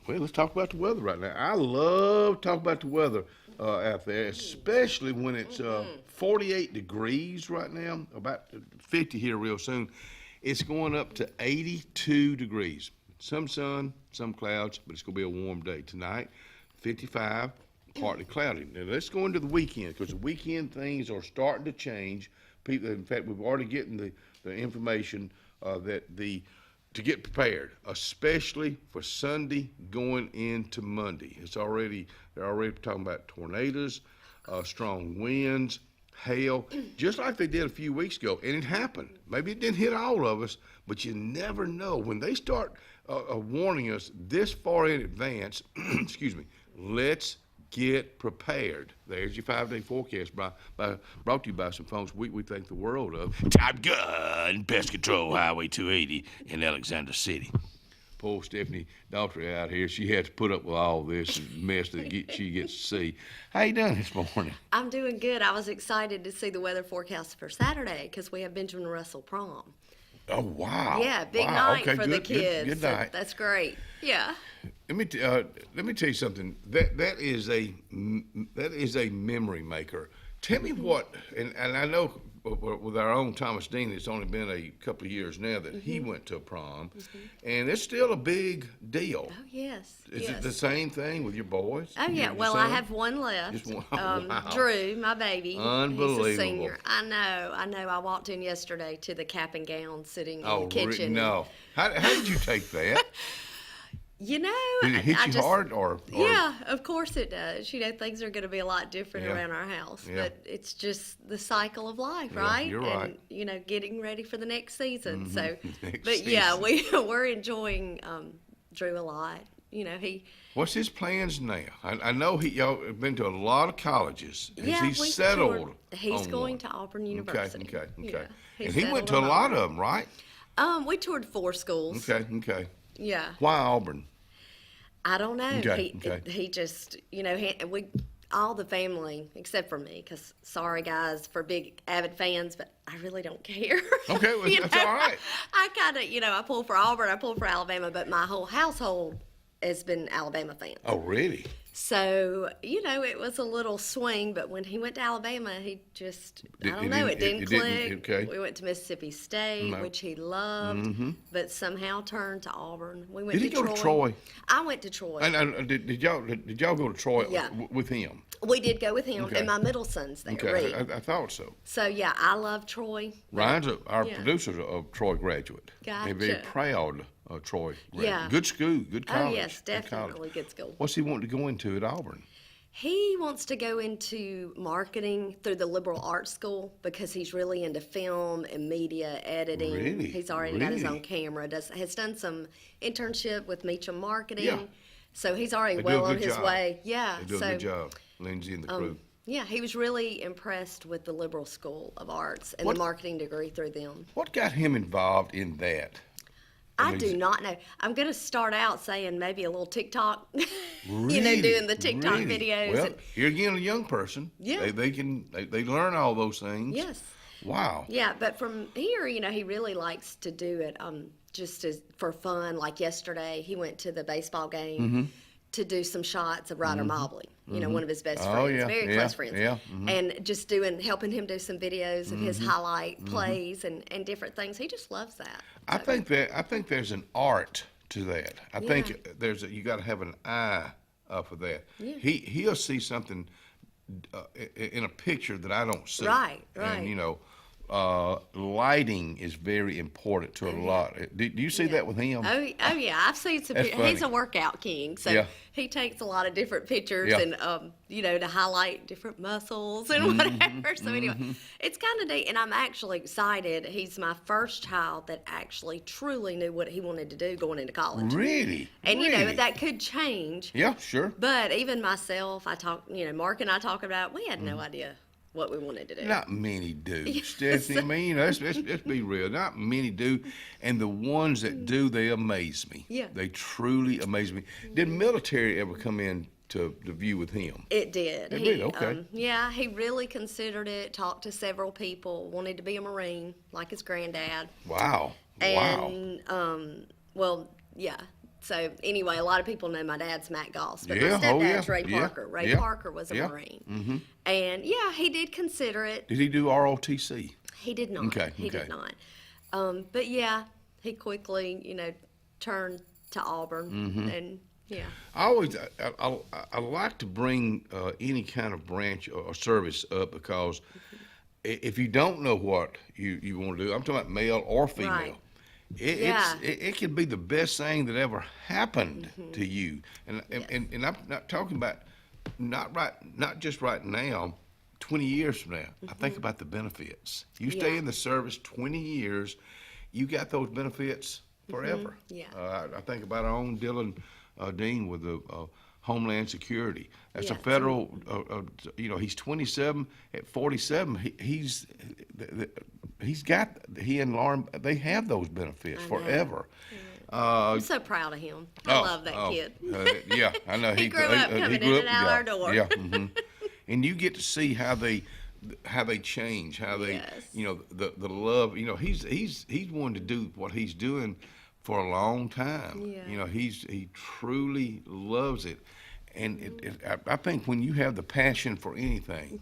Well, let's talk about the weather right now. I love talking about the weather out there, especially when it's 48 degrees right now, about 50 here real soon. It's going up to 82 degrees. Some sun, some clouds, but it's going to be a warm day. Tonight, 55, partly cloudy. Now, let's go into the weekend, because the weekend things are starting to change. People, in fact, we've already getting the information to get prepared, especially for Sunday going into Monday. They're already talking about tornadoes, strong winds, hail, just like they did a few weeks ago. And it happened. Maybe it didn't hit all of us, but you never know. When they start warning us this far in advance, excuse me, let's get prepared. There's your 5-day forecast brought to you by some folks we think the world of. Top Gun Pest Control Highway 280 in Alexander City. Poor Stephanie Daughtry out here. She had to put up with all this mess that she gets to see. How you doing this morning? I'm doing good. I was excited to see the weather forecast for Saturday because we have Benjamin Russell prom. Oh, wow. Yeah, big wow. night Okay, for the kids. Good night. So that's great. Yeah. Let me tell you something. That is a memory maker. Tell me what, and I know with our own Thomas Dean, it's only been a couple of years now that he went to prom, and it's still a big deal. Oh, yes. Is it the same thing with your boys? Oh, yeah. Well, I have one left. Just one. Wow. Drew, my baby. Unbelievable. He's a senior. I know. I walked in yesterday to the cap and gown sitting in the kitchen. No. How did you take that? You know, did it hit you hard or? Yeah, of course it does. You know, things are going to be a lot different around our house, but it's just the cycle of life, right? You're right. And you know, getting ready for the next season. So, season. Yeah, we're enjoying Drew a lot. You know, What's his plans now? I know y'all have been to a lot of colleges. Yeah, Has he settled? He's going to Auburn University. Okay. Yeah, and he went to a lot of them, right? We toured 4 schools. Okay. Yeah. Why Auburn? I don't know. Okay. He just, you know, we all the family except for me, because sorry guys for big avid fans, but I really don't care. Okay, well, that's all right. I kind of, you know, I pull for Auburn, I pull for Alabama, but my whole household has been Alabama fans. Oh, really? So, you know, it was a little swing, but when he went to Alabama, he just, I don't know, it didn't click. Okay. We went to Mississippi State, which he loved, but somehow turned to Auburn. We went Did he go to Troy? I went to Troy. And did y'all go to Troy with him? We did go with him, and my middle son's there, Okay, Reed. I thought so. So, yeah, I love Troy. Ryan's our producer's a Troy graduate. Gotcha. They're very proud Troy graduate. Yeah. Good school, good college. Oh, yes, definitely good school. What's he wanting to go into at Auburn? He wants to go into marketing through the liberal arts school because he's really into film and media editing. Really? He's already got his own camera. Has done some internship with Meacham Marketing. Yeah. So he's already well on his way. Yeah. They do a good job, Lindsay and the crew. Yeah, he was really impressed with the liberal school of arts and the marketing degree through them. What got him involved in that? I do not know. I'm going to start out saying maybe a little TikTok, Really? doing the TikTok Really? videos. Well, and, you're again a young person. Yeah. They learn all those things. yes. Wow. Yeah, but from here, he really likes to do it just for fun. Like yesterday, he went to the baseball game Mm-hmm. to do some shots of Ryder Mobley, one of his best Oh, friends, yeah, very yeah, close friends. yeah, mhm. And just helping him do some videos of his Mhm, highlight mhm. plays and different things. He just loves that. I think there's an art to that. I think you got to have an eye for that. Yeah. He'll see something in a picture that I don't see. Right. And lighting is very important to a lot. Do you see that with him? Oh yeah, I've seen some That's pictures. He's a funny. workout king, so Yeah. he takes a lot of different pictures Yeah. and to highlight different muscles and whatever. So anyway, it's kind of neat, and I'm actually excited. He's my first child that actually truly knew what he wanted to do going into college. Really? And Really? that could change. Yeah, sure. But even myself, Mark and I talk about, we had no idea what we wanted to do. Not many do, Stephanie. I mean, let's be real. Not many do, and the ones that do, they amaze me. Yeah. They truly amaze me. Did military ever come in to view with him? It did. It did, okay. He really considered it, talked to several people, wanted to be a Marine, like his granddad. Wow. And, So anyway, a lot of people know my dad's Matt Goss, but my stepdad's Ray Parker. Ray Parker was a Marine. Mm-hmm. And he did consider it. Did he do ROTC? He did not. Okay, He did not. But he quickly, turned to Auburn Mhm. and I like to bring any kind of branch or service up because if you don't know what you want to do, I'm talking about male or female. Right. It could be the best thing that ever happened to you, and I'm not talking about not just right now. 20 years from now, I think about the benefits. You stay in the service 20 years, you got those benefits forever. I think about our own Dylan Dean with the Homeland Security. That's a federal. He's 27. At 47, he and Lauren, they have those benefits forever. I'm so proud of him. I love that kid. Yeah, I know. He grew up coming in and out our door. Yeah, and you get to see how they change, how they, the love. He's wanted to do what he's doing for a long time. Yeah. He truly loves it. And I think when you have the passion for anything,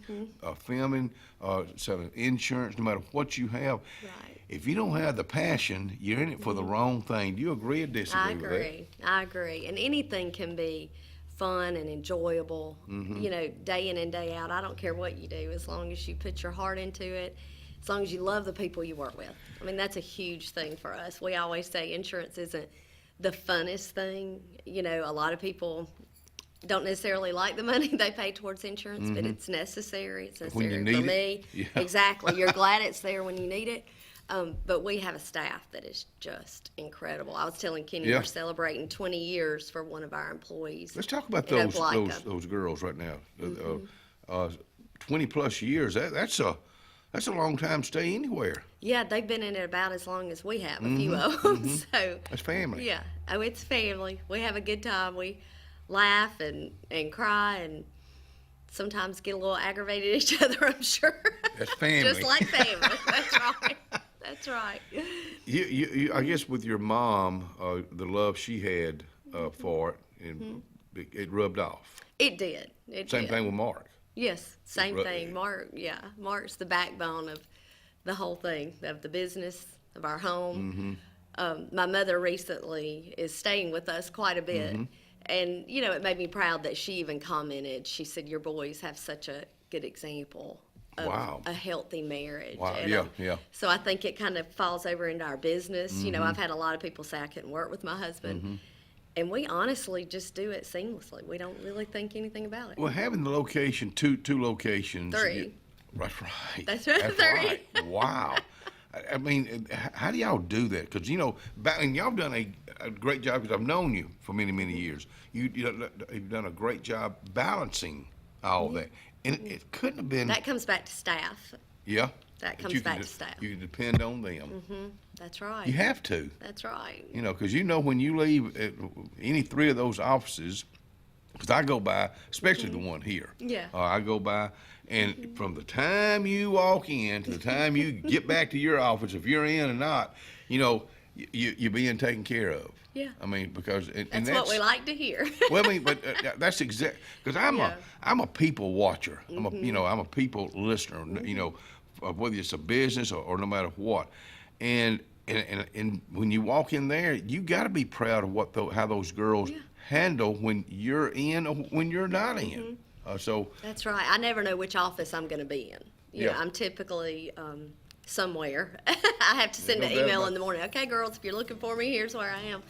filming, selling insurance, no matter what you have, if you don't have the passion, you're in it for the wrong thing. Do you agree or disagree with that? I agree. And anything can be fun and enjoyable, day in and day out. I don't care what you do, as long as you put your heart into it, as long as you love the people you work with. I mean, that's a huge thing for us. We always say insurance isn't the funnest thing. A lot of people don't necessarily like the money they pay towards insurance, but it's necessary. It's When you necessary for need me. it. Yeah. Exactly. You're glad it's there when you need it. But we have a staff that is just incredible. I was telling Kenny we're celebrating 20 years for one of our employees. Let's talk about in those Opelika. girls right now. 20 plus years. That's a long time to stay anywhere. Yeah, they've been in it about as long as we have, a few of them. So That's family. yeah, it's family. We have a good time. We laugh and cry and sometimes get a little aggravated at each other, I'm sure. That's family. Just like family. That's right. That's right. You, I guess with your mom, the love she had for it, and it rubbed off. It did. Same thing with Mark. Yes, same thing. Mark's the backbone of the whole thing, of the business, of our home. My mother recently is staying with us quite a bit. And, it made me proud that she even commented. She said, your boys have such a good example of a healthy marriage. Wow, And, so I think it kind of falls over into our business. I've had a lot of people say I couldn't work with my husband. And we honestly just do it seamlessly. We don't really think anything about it. Well, having the location, two locations. 3. That's right. That's right, 3. Right. Wow. I mean, how do y'all do that? Because, and y'all have done a great job, because I've known you for many, many years. You've done a great job balancing all that. And it couldn't have been. That comes back to staff. Yeah. That But comes you can back to de- staff. You can depend on them. That's right. You have to. That's right. You know, because you know when you leave any three of those offices, because I go by, especially the one here. Yeah. I go by, and from the time you walk in to the time you get back to your office, if you're in or not, you know, you're being taken care of. Yeah. I mean, because That's what we like to hear. well, I mean, but that's exact because I'm a people watcher. I'm a people listener. You know, whether it's a business or no matter what, and when you walk in there, you got to be proud of how those girls handle when you're in or when you're not in. So That's right. I never know which office I'm going to be in. You know, Yeah. I'm typically somewhere. I have to send an email in the morning. Okay, girls, if you're looking for me, here's where I am.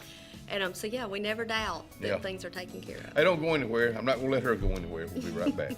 And so yeah, we never doubt that things are taken care of. I don't go anywhere. I'm not going to let her go anywhere. We'll be right back.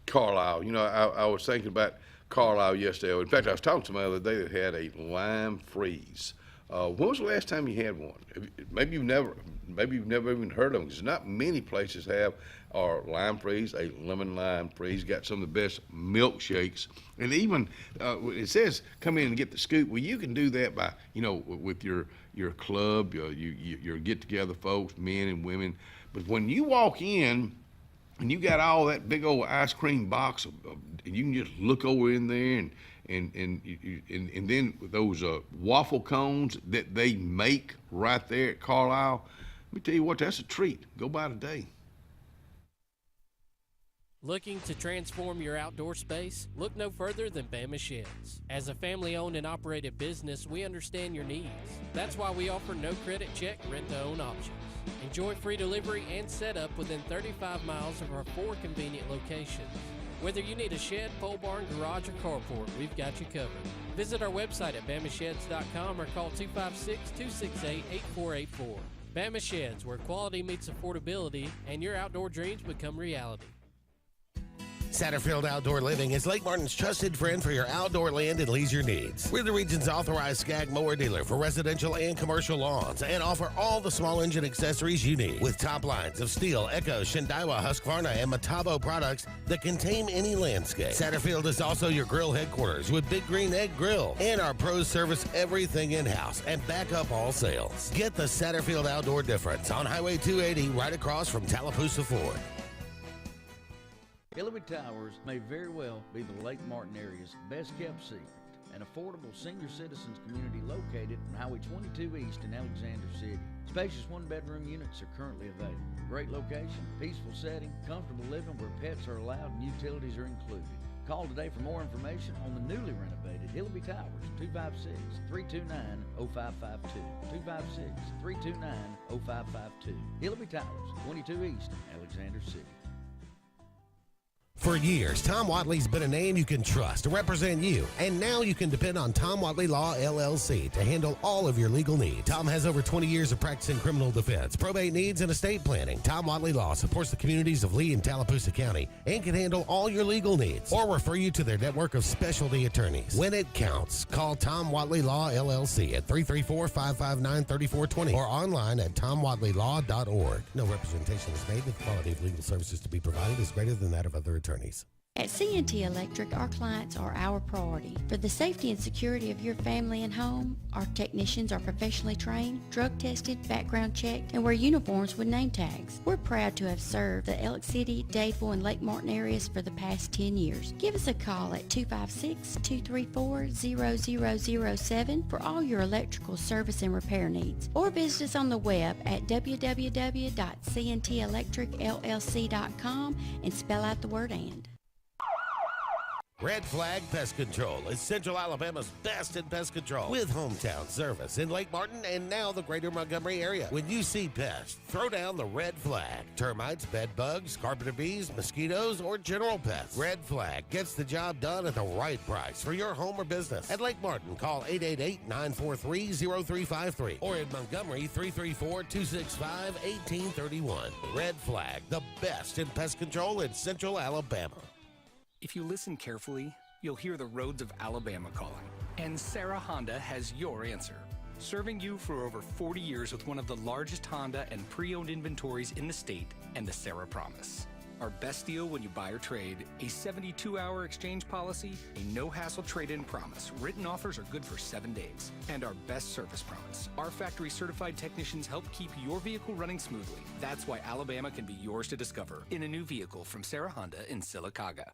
Carlisle. You know, I was thinking about Carlisle yesterday. In fact, I was talking to somebody the other day that had a lime freeze. When was the last time you had one? Maybe you've never even heard of them, because not many places have our lime freeze, a lemon lime freeze. Got some of the best milkshakes, and even it says come in and get the scoop. Well, you can do that by with your club, your get together folks, men and women. But when you walk in, and you got all that big old ice cream box, and you can just look over in there, and then those waffle cones that they make right there at Carlisle. Let me tell you what, that's a treat. Go by today. Looking to transform your outdoor space? Look no further than Bama Sheds. As a family-owned and operated business, we understand your needs. That's why we offer no credit check, rent-to-own options. Enjoy free delivery and setup within 35 miles of our 4 convenient locations. Whether you need a shed, pole barn, garage, or carport, we've got you covered. Visit our website at bamasheds.com or call 256-268-8484. Bama Sheds, where quality meets affordability and your outdoor dreams become reality. Satterfield Outdoor Living is Lake Martin's trusted friend for your outdoor land and leisure needs. We're the region's authorized Skag mower dealer for residential and commercial lawns and offer all the small engine accessories you need. With top lines of Steel, Echo, Shindawa, Husqvarna, and Metabo products that can tame any landscape. Satterfield is also your grill headquarters with Big Green Egg Grill. And our pros service everything in-house and back up all sales. Get the Satterfield Outdoor difference on Highway 280 right across from Tallapoosa Ford. Hillary Towers may very well be the Lake Martin area's best-kept secret, an affordable senior citizens community located on Highway 22 East in Alexander City. Spacious one-bedroom units are currently available. Great location, peaceful setting, comfortable living where pets are allowed and utilities are included. Call today for more information on the newly renovated Hillary Towers, 256-329-0552, 256-329-0552. Hillary Towers, 22 East, Alexander City. For years, Tom Watley's been a name you can trust to represent you, and now you can depend on Tom Watley Law, LLC to handle all of your legal needs. Tom has over 20 years of practice in criminal defense, probate needs, and estate planning. Tom Watley Law supports the communities of Lee and Tallapoosa County and can handle all your legal needs or refer you to their network of specialty attorneys. When it counts, call Tom Watley Law, LLC at 334-559-3420 or online at tomwatleylaw.org. No representation is made that the quality of legal services to be provided is greater than that of other attorneys. At C&T Electric, our clients are our priority. For the safety and security of your family and home, our technicians are professionally trained, drug tested, background checked, and wear uniforms with name tags. We're proud to have served the Elk City, Dadeville, and Lake Martin areas for the past 10 years. Give us a call at 256-234-0007 for all your electrical service and repair needs, or visit us on the web at www.cntelectricllc.com and spell out the word "and." Red Flag Pest Control is Central Alabama's best in pest control with hometown service in Lake Martin and now the greater Montgomery area. When you see pests, throw down the Red Flag. Termites, bed bugs, carpenter bees, mosquitoes, or general pests. Red Flag gets the job done at the right price for your home or business. At Lake Martin, call 888-943-0353 or in Montgomery, 334-265-1831. Red Flag, the best in pest control in Central Alabama. If you listen carefully, you'll hear the roads of Alabama calling. And Sarah Honda has your answer. Serving you for over 40 years with one of the largest Honda and pre-owned inventories in the state and the Sarah Promise. Our best deal when you buy or trade, a 72-hour exchange policy, a no-hassle trade-in promise. Written offers are good for 7 days. And our best service promise. Our factory-certified technicians help keep your vehicle running smoothly. That's why Alabama can be yours to discover in a new vehicle from Sarah Honda in Sylacauga.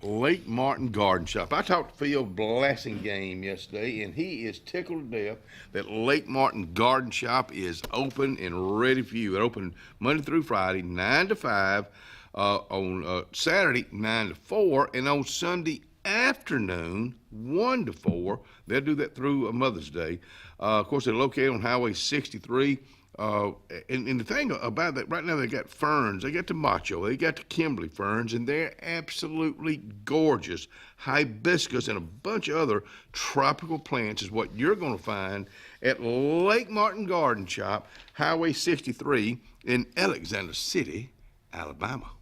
Lake Martin Garden Shop. I talked to Phil Blassingame yesterday, and he is tickled to death that Lake Martin Garden Shop is open and ready for you. It open Monday through Friday, 9 to 5, on Saturday, 9 to 4, and on Sunday afternoon, 1 to 4. They'll do that through Mother's Day. Of course, they're located on Highway 63. And the thing about that, right now they got ferns, they got the macho, they got the Kimberly ferns, and they're absolutely gorgeous. Hibiscus and a bunch of other tropical plants is what you're going to find at Lake Martin Garden Shop, Highway 63 in Alexander City, Alabama.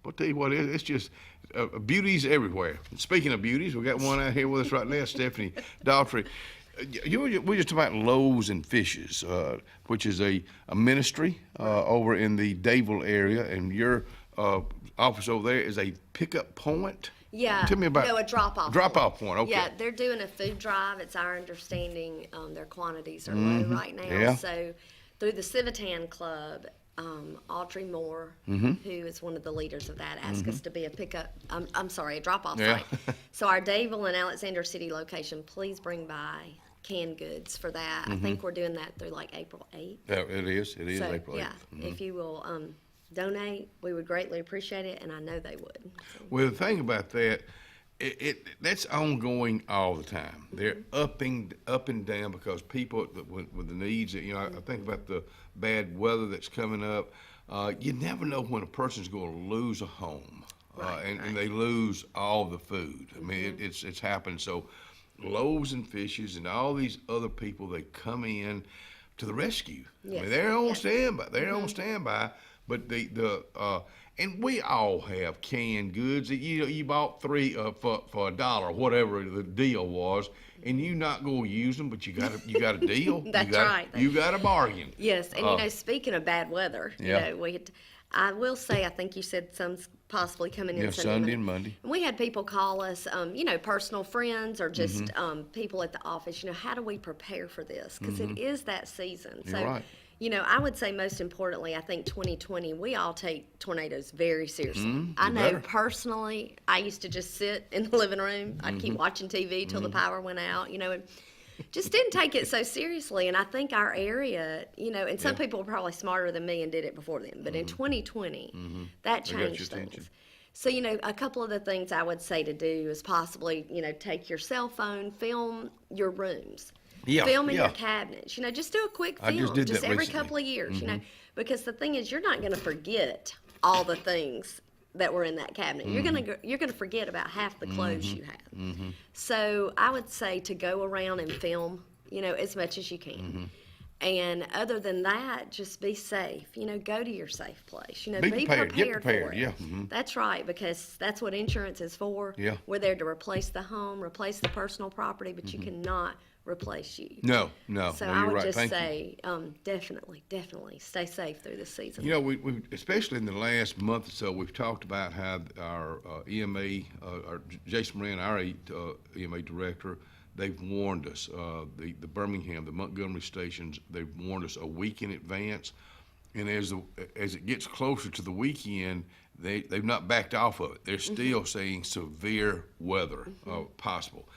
I'll tell you what, it's just beauties everywhere. And speaking of beauties, we got one out here with us right now, Stephanie Daughtry. We're just talking about Loaves and Fishes, which is a ministry over in the Dadeville area, and your office over there is a pickup point. Yeah. Tell me about a drop-off. Drop-off point. Okay. Yeah, they're doing a food drive. It's our understanding their quantities are low right now. Yeah. So through the Civitan Club, Audrey Moore, who is one of the leaders of that, asked us to be a pickup. I'm sorry, a drop-off site. So our Dadeville and Alexander City location, please bring by canned goods for that. I think we're doing that through like April 8th. Yeah, it is So, April 8th. yeah, if you will donate, we would greatly appreciate it, and I know they would. Well, the thing about that, that's ongoing all the time. They're up and down because people with the needs. I think about the bad weather that's coming up. You never know when a person's going to lose a home, and they lose all the food. I mean, it's happened. So Loaves and Fishes and all these other people, they come in to the rescue. Yes. I mean, they're on standby. They're on standby. But and we all have canned goods that you bought 3 for $1, whatever the deal was, and you're not going to use them, but you got a deal. That's right. You got a bargain. Yes, and speaking of bad weather, I will say, I think you said some's possibly coming in Sunday and Monday. And we had people call us, personal friends or just people at the office. How do we prepare for this? Because it is that season. You're right. I would say most importantly, I think 2020, we all take tornadoes very seriously. I know better. Personally, I used to just sit in the living room. I'd keep watching TV till the power went out, and just didn't take it so seriously. And I think our area, and some people were probably smarter than me and did it before them. But in 2020, that changed things. So, a couple of the things I would say to do is possibly, take your cell phone, film your rooms. Film in your cabinets. Just do a quick film. I just did that every recently. couple of years, because the thing is, you're not going to forget all the things that were in that cabinet. You're gonna forget about half the clothes you have. So I would say to go around and film, as much as you can. And other than that, just be safe. Go to your safe place. Be prepared. Get prepared. for it. Yeah. Mm-hmm. That's right, because that's what insurance is for. Yeah. We're there to replace the home, replace the personal property, but you cannot replace you. No. So No, I you're would right. just Thank say, definitely stay safe through this season. We especially in the last month or so, we've talked about how our EMA, our Jason Moran, our EMA director, they've warned us. The Birmingham, the Montgomery stations, they've warned us a week in advance. And as it gets closer to the weekend, they've not backed off of it. They're still saying severe weather possible.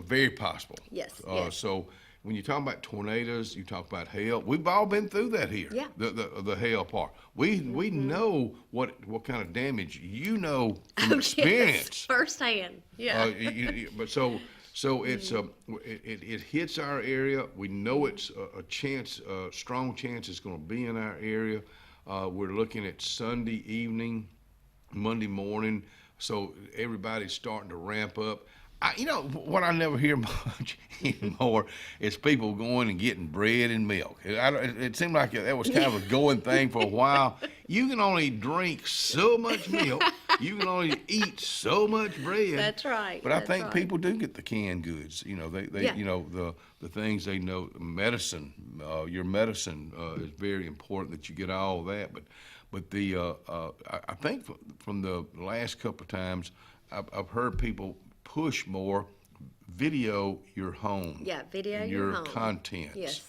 Very possible. Yes. So when you talk about tornadoes, you talk about hail. We've all been through that here. Yeah. The hail part. We know what kind of damage from experience. Yes, firsthand. Yeah. But so it's it hits our area. We know it's a strong chance it's going to be in our area. We're looking at Sunday evening, Monday morning. So everybody's starting to ramp up. What I never hear much anymore is people going and getting bread and milk. It seemed like that was kind of a going thing for a while. You can only drink so much milk. You can only eat so much bread. That's right. But I think people do get the canned goods. They the things they know. Medicine, your medicine is very important that you get all of that. But I think from the last couple of times, I've heard people push more video your home. Yeah, video your home. Contents. Yes.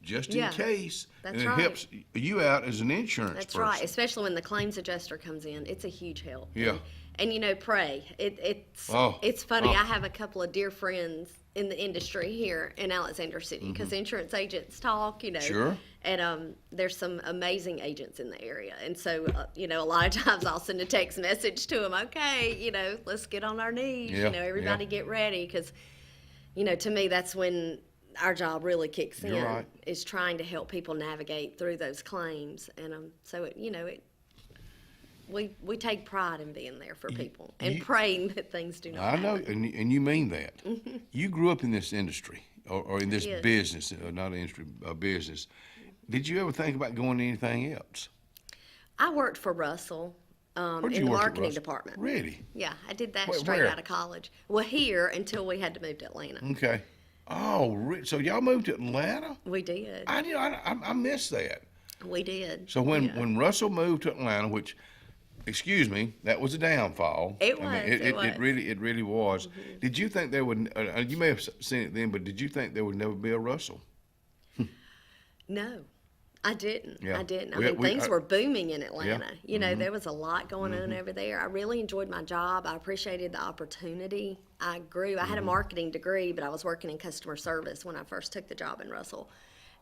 Just in case. That's and it right. helps you out as an insurance That's person. right, especially when the claims adjuster comes in. It's a huge help. Yeah. And pray. It's funny. I have a couple of dear friends in the industry here in Alexander City because insurance agents talk, Sure. And there's some amazing agents in the area. And so, a lot of times I'll send a text message to them, okay, let's get on our knees, everybody get ready. Because, to me, that's when our job really kicks in, You're right. is trying to help people navigate through those claims. And so, we take pride in being there for people and praying that things do not happen. I know, and you mean that. You grew up in this industry, or in this Yes. business, not industry, business. Did you ever think about going to anything else? I worked for Russell Where'd in you the work at marketing Russell? department. Really? Yeah, I did that Where- straight where? out of college. Well, here until we had to move to Atlanta. Okay. Oh, so y'all moved to Atlanta? We did. I missed that. We did. So when Russell moved to Atlanta, which, excuse me, that was a downfall. It was. It really was. Mm-hmm. Did you think there would? You may have seen it then, but did you think there would never be a Russell? No, I didn't. Yeah. I didn't. I We- mean, we- things were booming in Atlanta. Yeah. There was a lot going on over there. I really enjoyed my job. I appreciated the opportunity. I grew. I had a marketing degree, but I was working in customer service when I first took the job in Russell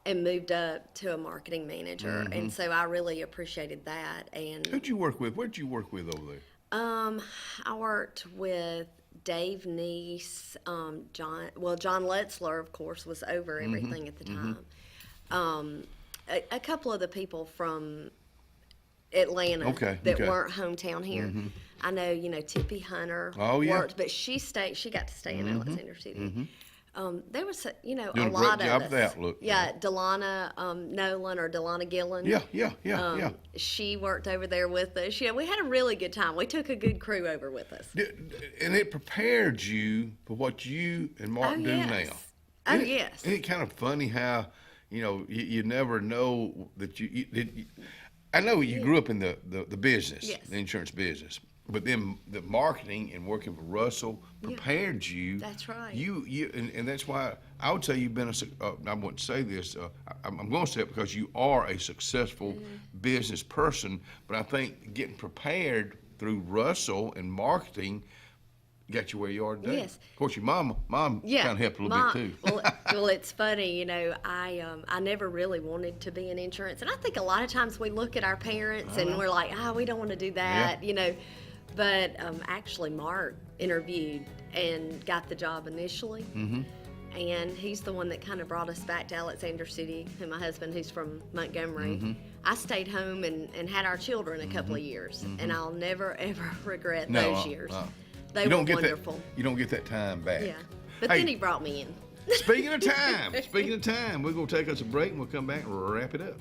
and moved up to a marketing manager. And so I really appreciated that. And Who'd you work with? Where'd you work with over there? I worked with Dave Neese, John Letzler, of course, was over everything at the time. A couple of the people from Atlanta that weren't hometown here. I know, Tippy Hunter worked, but she got to stay in Alexander City. There was, Doing a a great lot job of with us. that, look. Yeah, Delana Nolan or Delana Gillen. Yeah. She worked over there with us. Yeah, we had a really good time. We took a good crew over with us. And it prepared you for what you and Mark do now. Yes. Isn't it kind of funny how, you never know that I know you grew up in the business, the insurance business, but then the marketing and working for Russell prepared you. That's right. And that's why I would say you've been I wouldn't say this, I'm going to say it because you are a successful business person, but I think getting prepared through Russell and marketing got you where you are today. Yes. Of course, your mom kind of helped a little bit too. Well, it's funny, I never really wanted to be in insurance, and I think a lot of times we look at our parents and we're like, we don't want to do that, But actually, Mark interviewed and got the job initially, and he's the one that kind of brought us back to Alexander City. And my husband, who's from Montgomery, I stayed home and had our children a couple of years, and I'll never ever regret those years. They were wonderful. You don't get that time back. Yeah, but then he brought me in. Speaking of time, we're going to take us a break and we'll come back and wrap it up.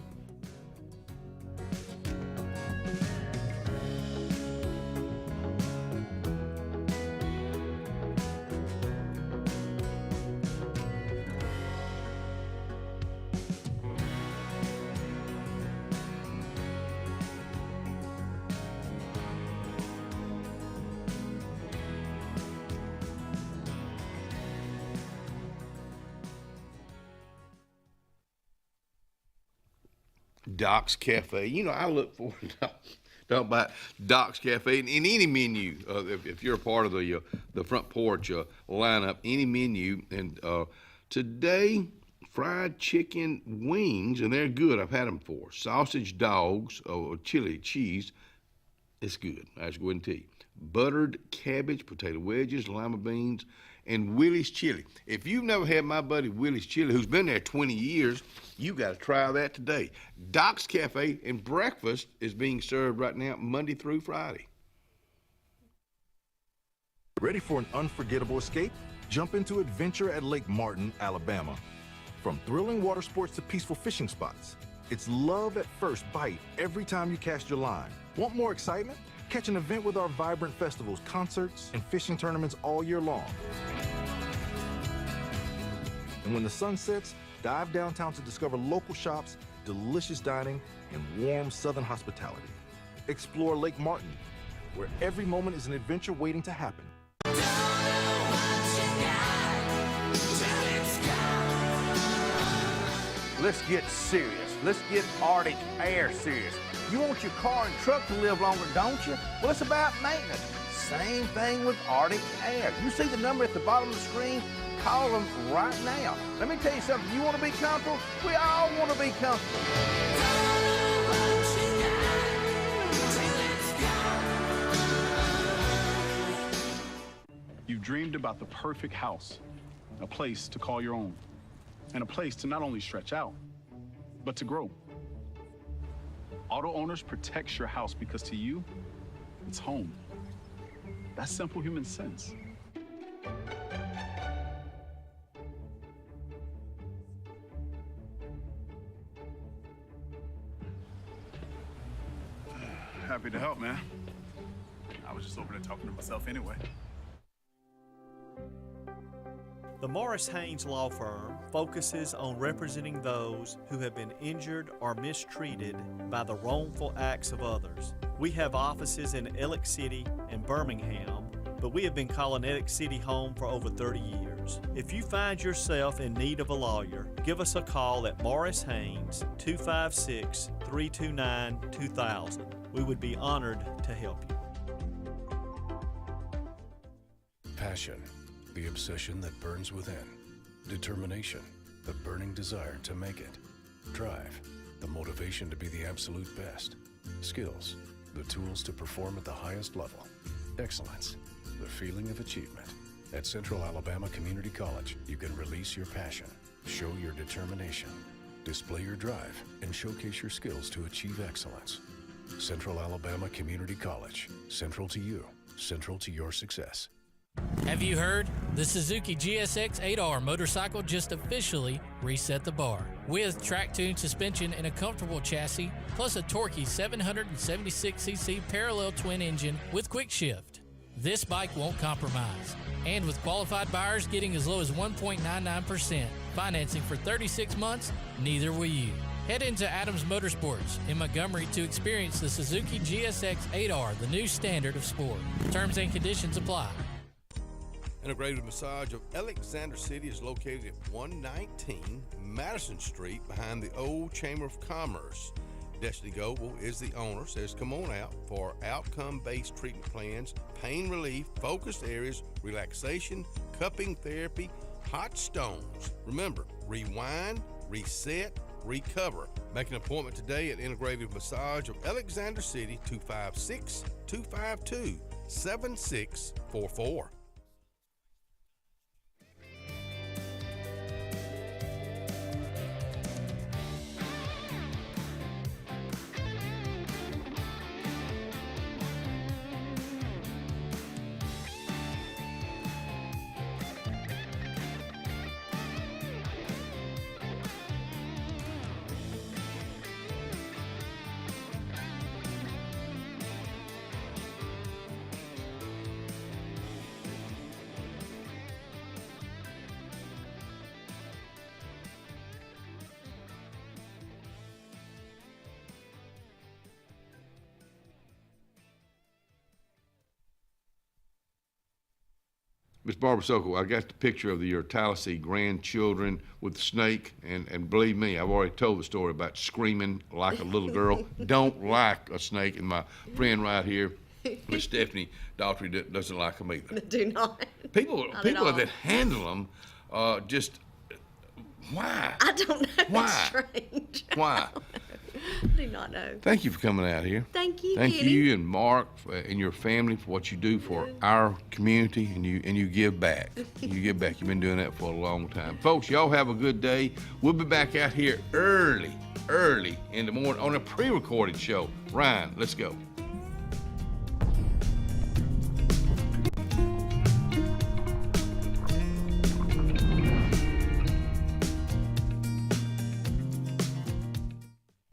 Doc's Cafe. You know, I look forward to talking about Doc's Cafe in any menu. If you're a part of the Front Porch lineup, any menu. And today, fried chicken wings, and they're good. I've had them before. Sausage dogs, chili cheese. It's good. I just go ahead and tell you. Buttered cabbage, potato wedges, lima beans, and Willie's chili. If you've never had my buddy Willie's chili, who's been there 20 years, you got to try that today. Doc's Cafe, and breakfast is being served right now Monday through Friday. Ready for an unforgettable escape? Jump into adventure at Lake Martin, Alabama. From thrilling water sports to peaceful fishing spots, it's love at first bite every time you cast your line. Want more excitement? Catch an event with our vibrant festivals, concerts, and fishing tournaments all year long. And when the sun sets, dive downtown to discover local shops, delicious dining, and warm southern hospitality. Explore Lake Martin, where every moment is an adventure waiting to happen. Let's get serious. Let's get Arctic Air serious. You want your car and truck to live longer, don't you? Well, it's about maintenance. Same thing with Arctic Air. You see the number at the bottom of the screen? Call them right now. Let me tell you something. You want to be comfortable? We all want to be comfortable. You've dreamed about the perfect house, a place to call your own, and a place to not only stretch out, but to grow. Auto Owners protects your house because to you, it's home. That's simple human sense. Happy to help, man. I was just over there talking to myself anyway. The Morris Haynes Law Firm focuses on representing those who have been injured or mistreated by the wrongful acts of others. We have offices in Ellick City and Birmingham, but we have been calling Ellick City home for over 30 years. If you find yourself in need of a lawyer, give us a call at Morris Haynes, 256-329-2000. We would be honored to help you. Passion, the obsession that burns within. Determination, the burning desire to make it. Drive, the motivation to be the absolute best. Skills, the tools to perform at the highest level. Excellence, the feeling of achievement. At Central Alabama Community College, you can release your passion, show your determination, display your drive, and showcase your skills to achieve excellence. Central Alabama Community College, central to you, central to your success. Have you heard? The Suzuki GSX 8R motorcycle just officially reset the bar. With track-tuned suspension and a comfortable chassis, plus a torquey 776cc parallel twin engine with quick shift. This bike won't compromise. And with qualified buyers getting as low as 1.99%, financing for 36 months, neither will you. Head into Adams Motorsports in Montgomery to experience the Suzuki GSX 8R, the new standard of sport. Terms and conditions apply. Integrated Massage of Alexander City is located at 119 Madison Street behind the old Chamber of Commerce. Destiny Goble is the owner, says come on out for outcome-based treatment plans, pain relief, focused areas, relaxation, cupping therapy, hot stones. Remember, rewind, reset, recover. Make an appointment today at Integrated Massage of Alexander City, 256-252-7644. Ms. Barbara Sokol, I got the picture of your Tallahassee grandchildren with the snake, and believe me, I've already told the story about screaming like a little girl. Don't like a snake, and my friend right here, Miss Stephanie Daughtry, doesn't like them either. Do not. People Not at all. that handle them, just, why? I don't know. Why? It's strange. Why? I do not know. Thank you for coming out here. Thank you, Thank Kenny. you and Mark and your family for what you do for our community, and you give back. You give back. You've been doing that for a long time. Folks, y'all have a good day. We'll be back out here early in the morning on a pre-recorded show. Ryan, let's go.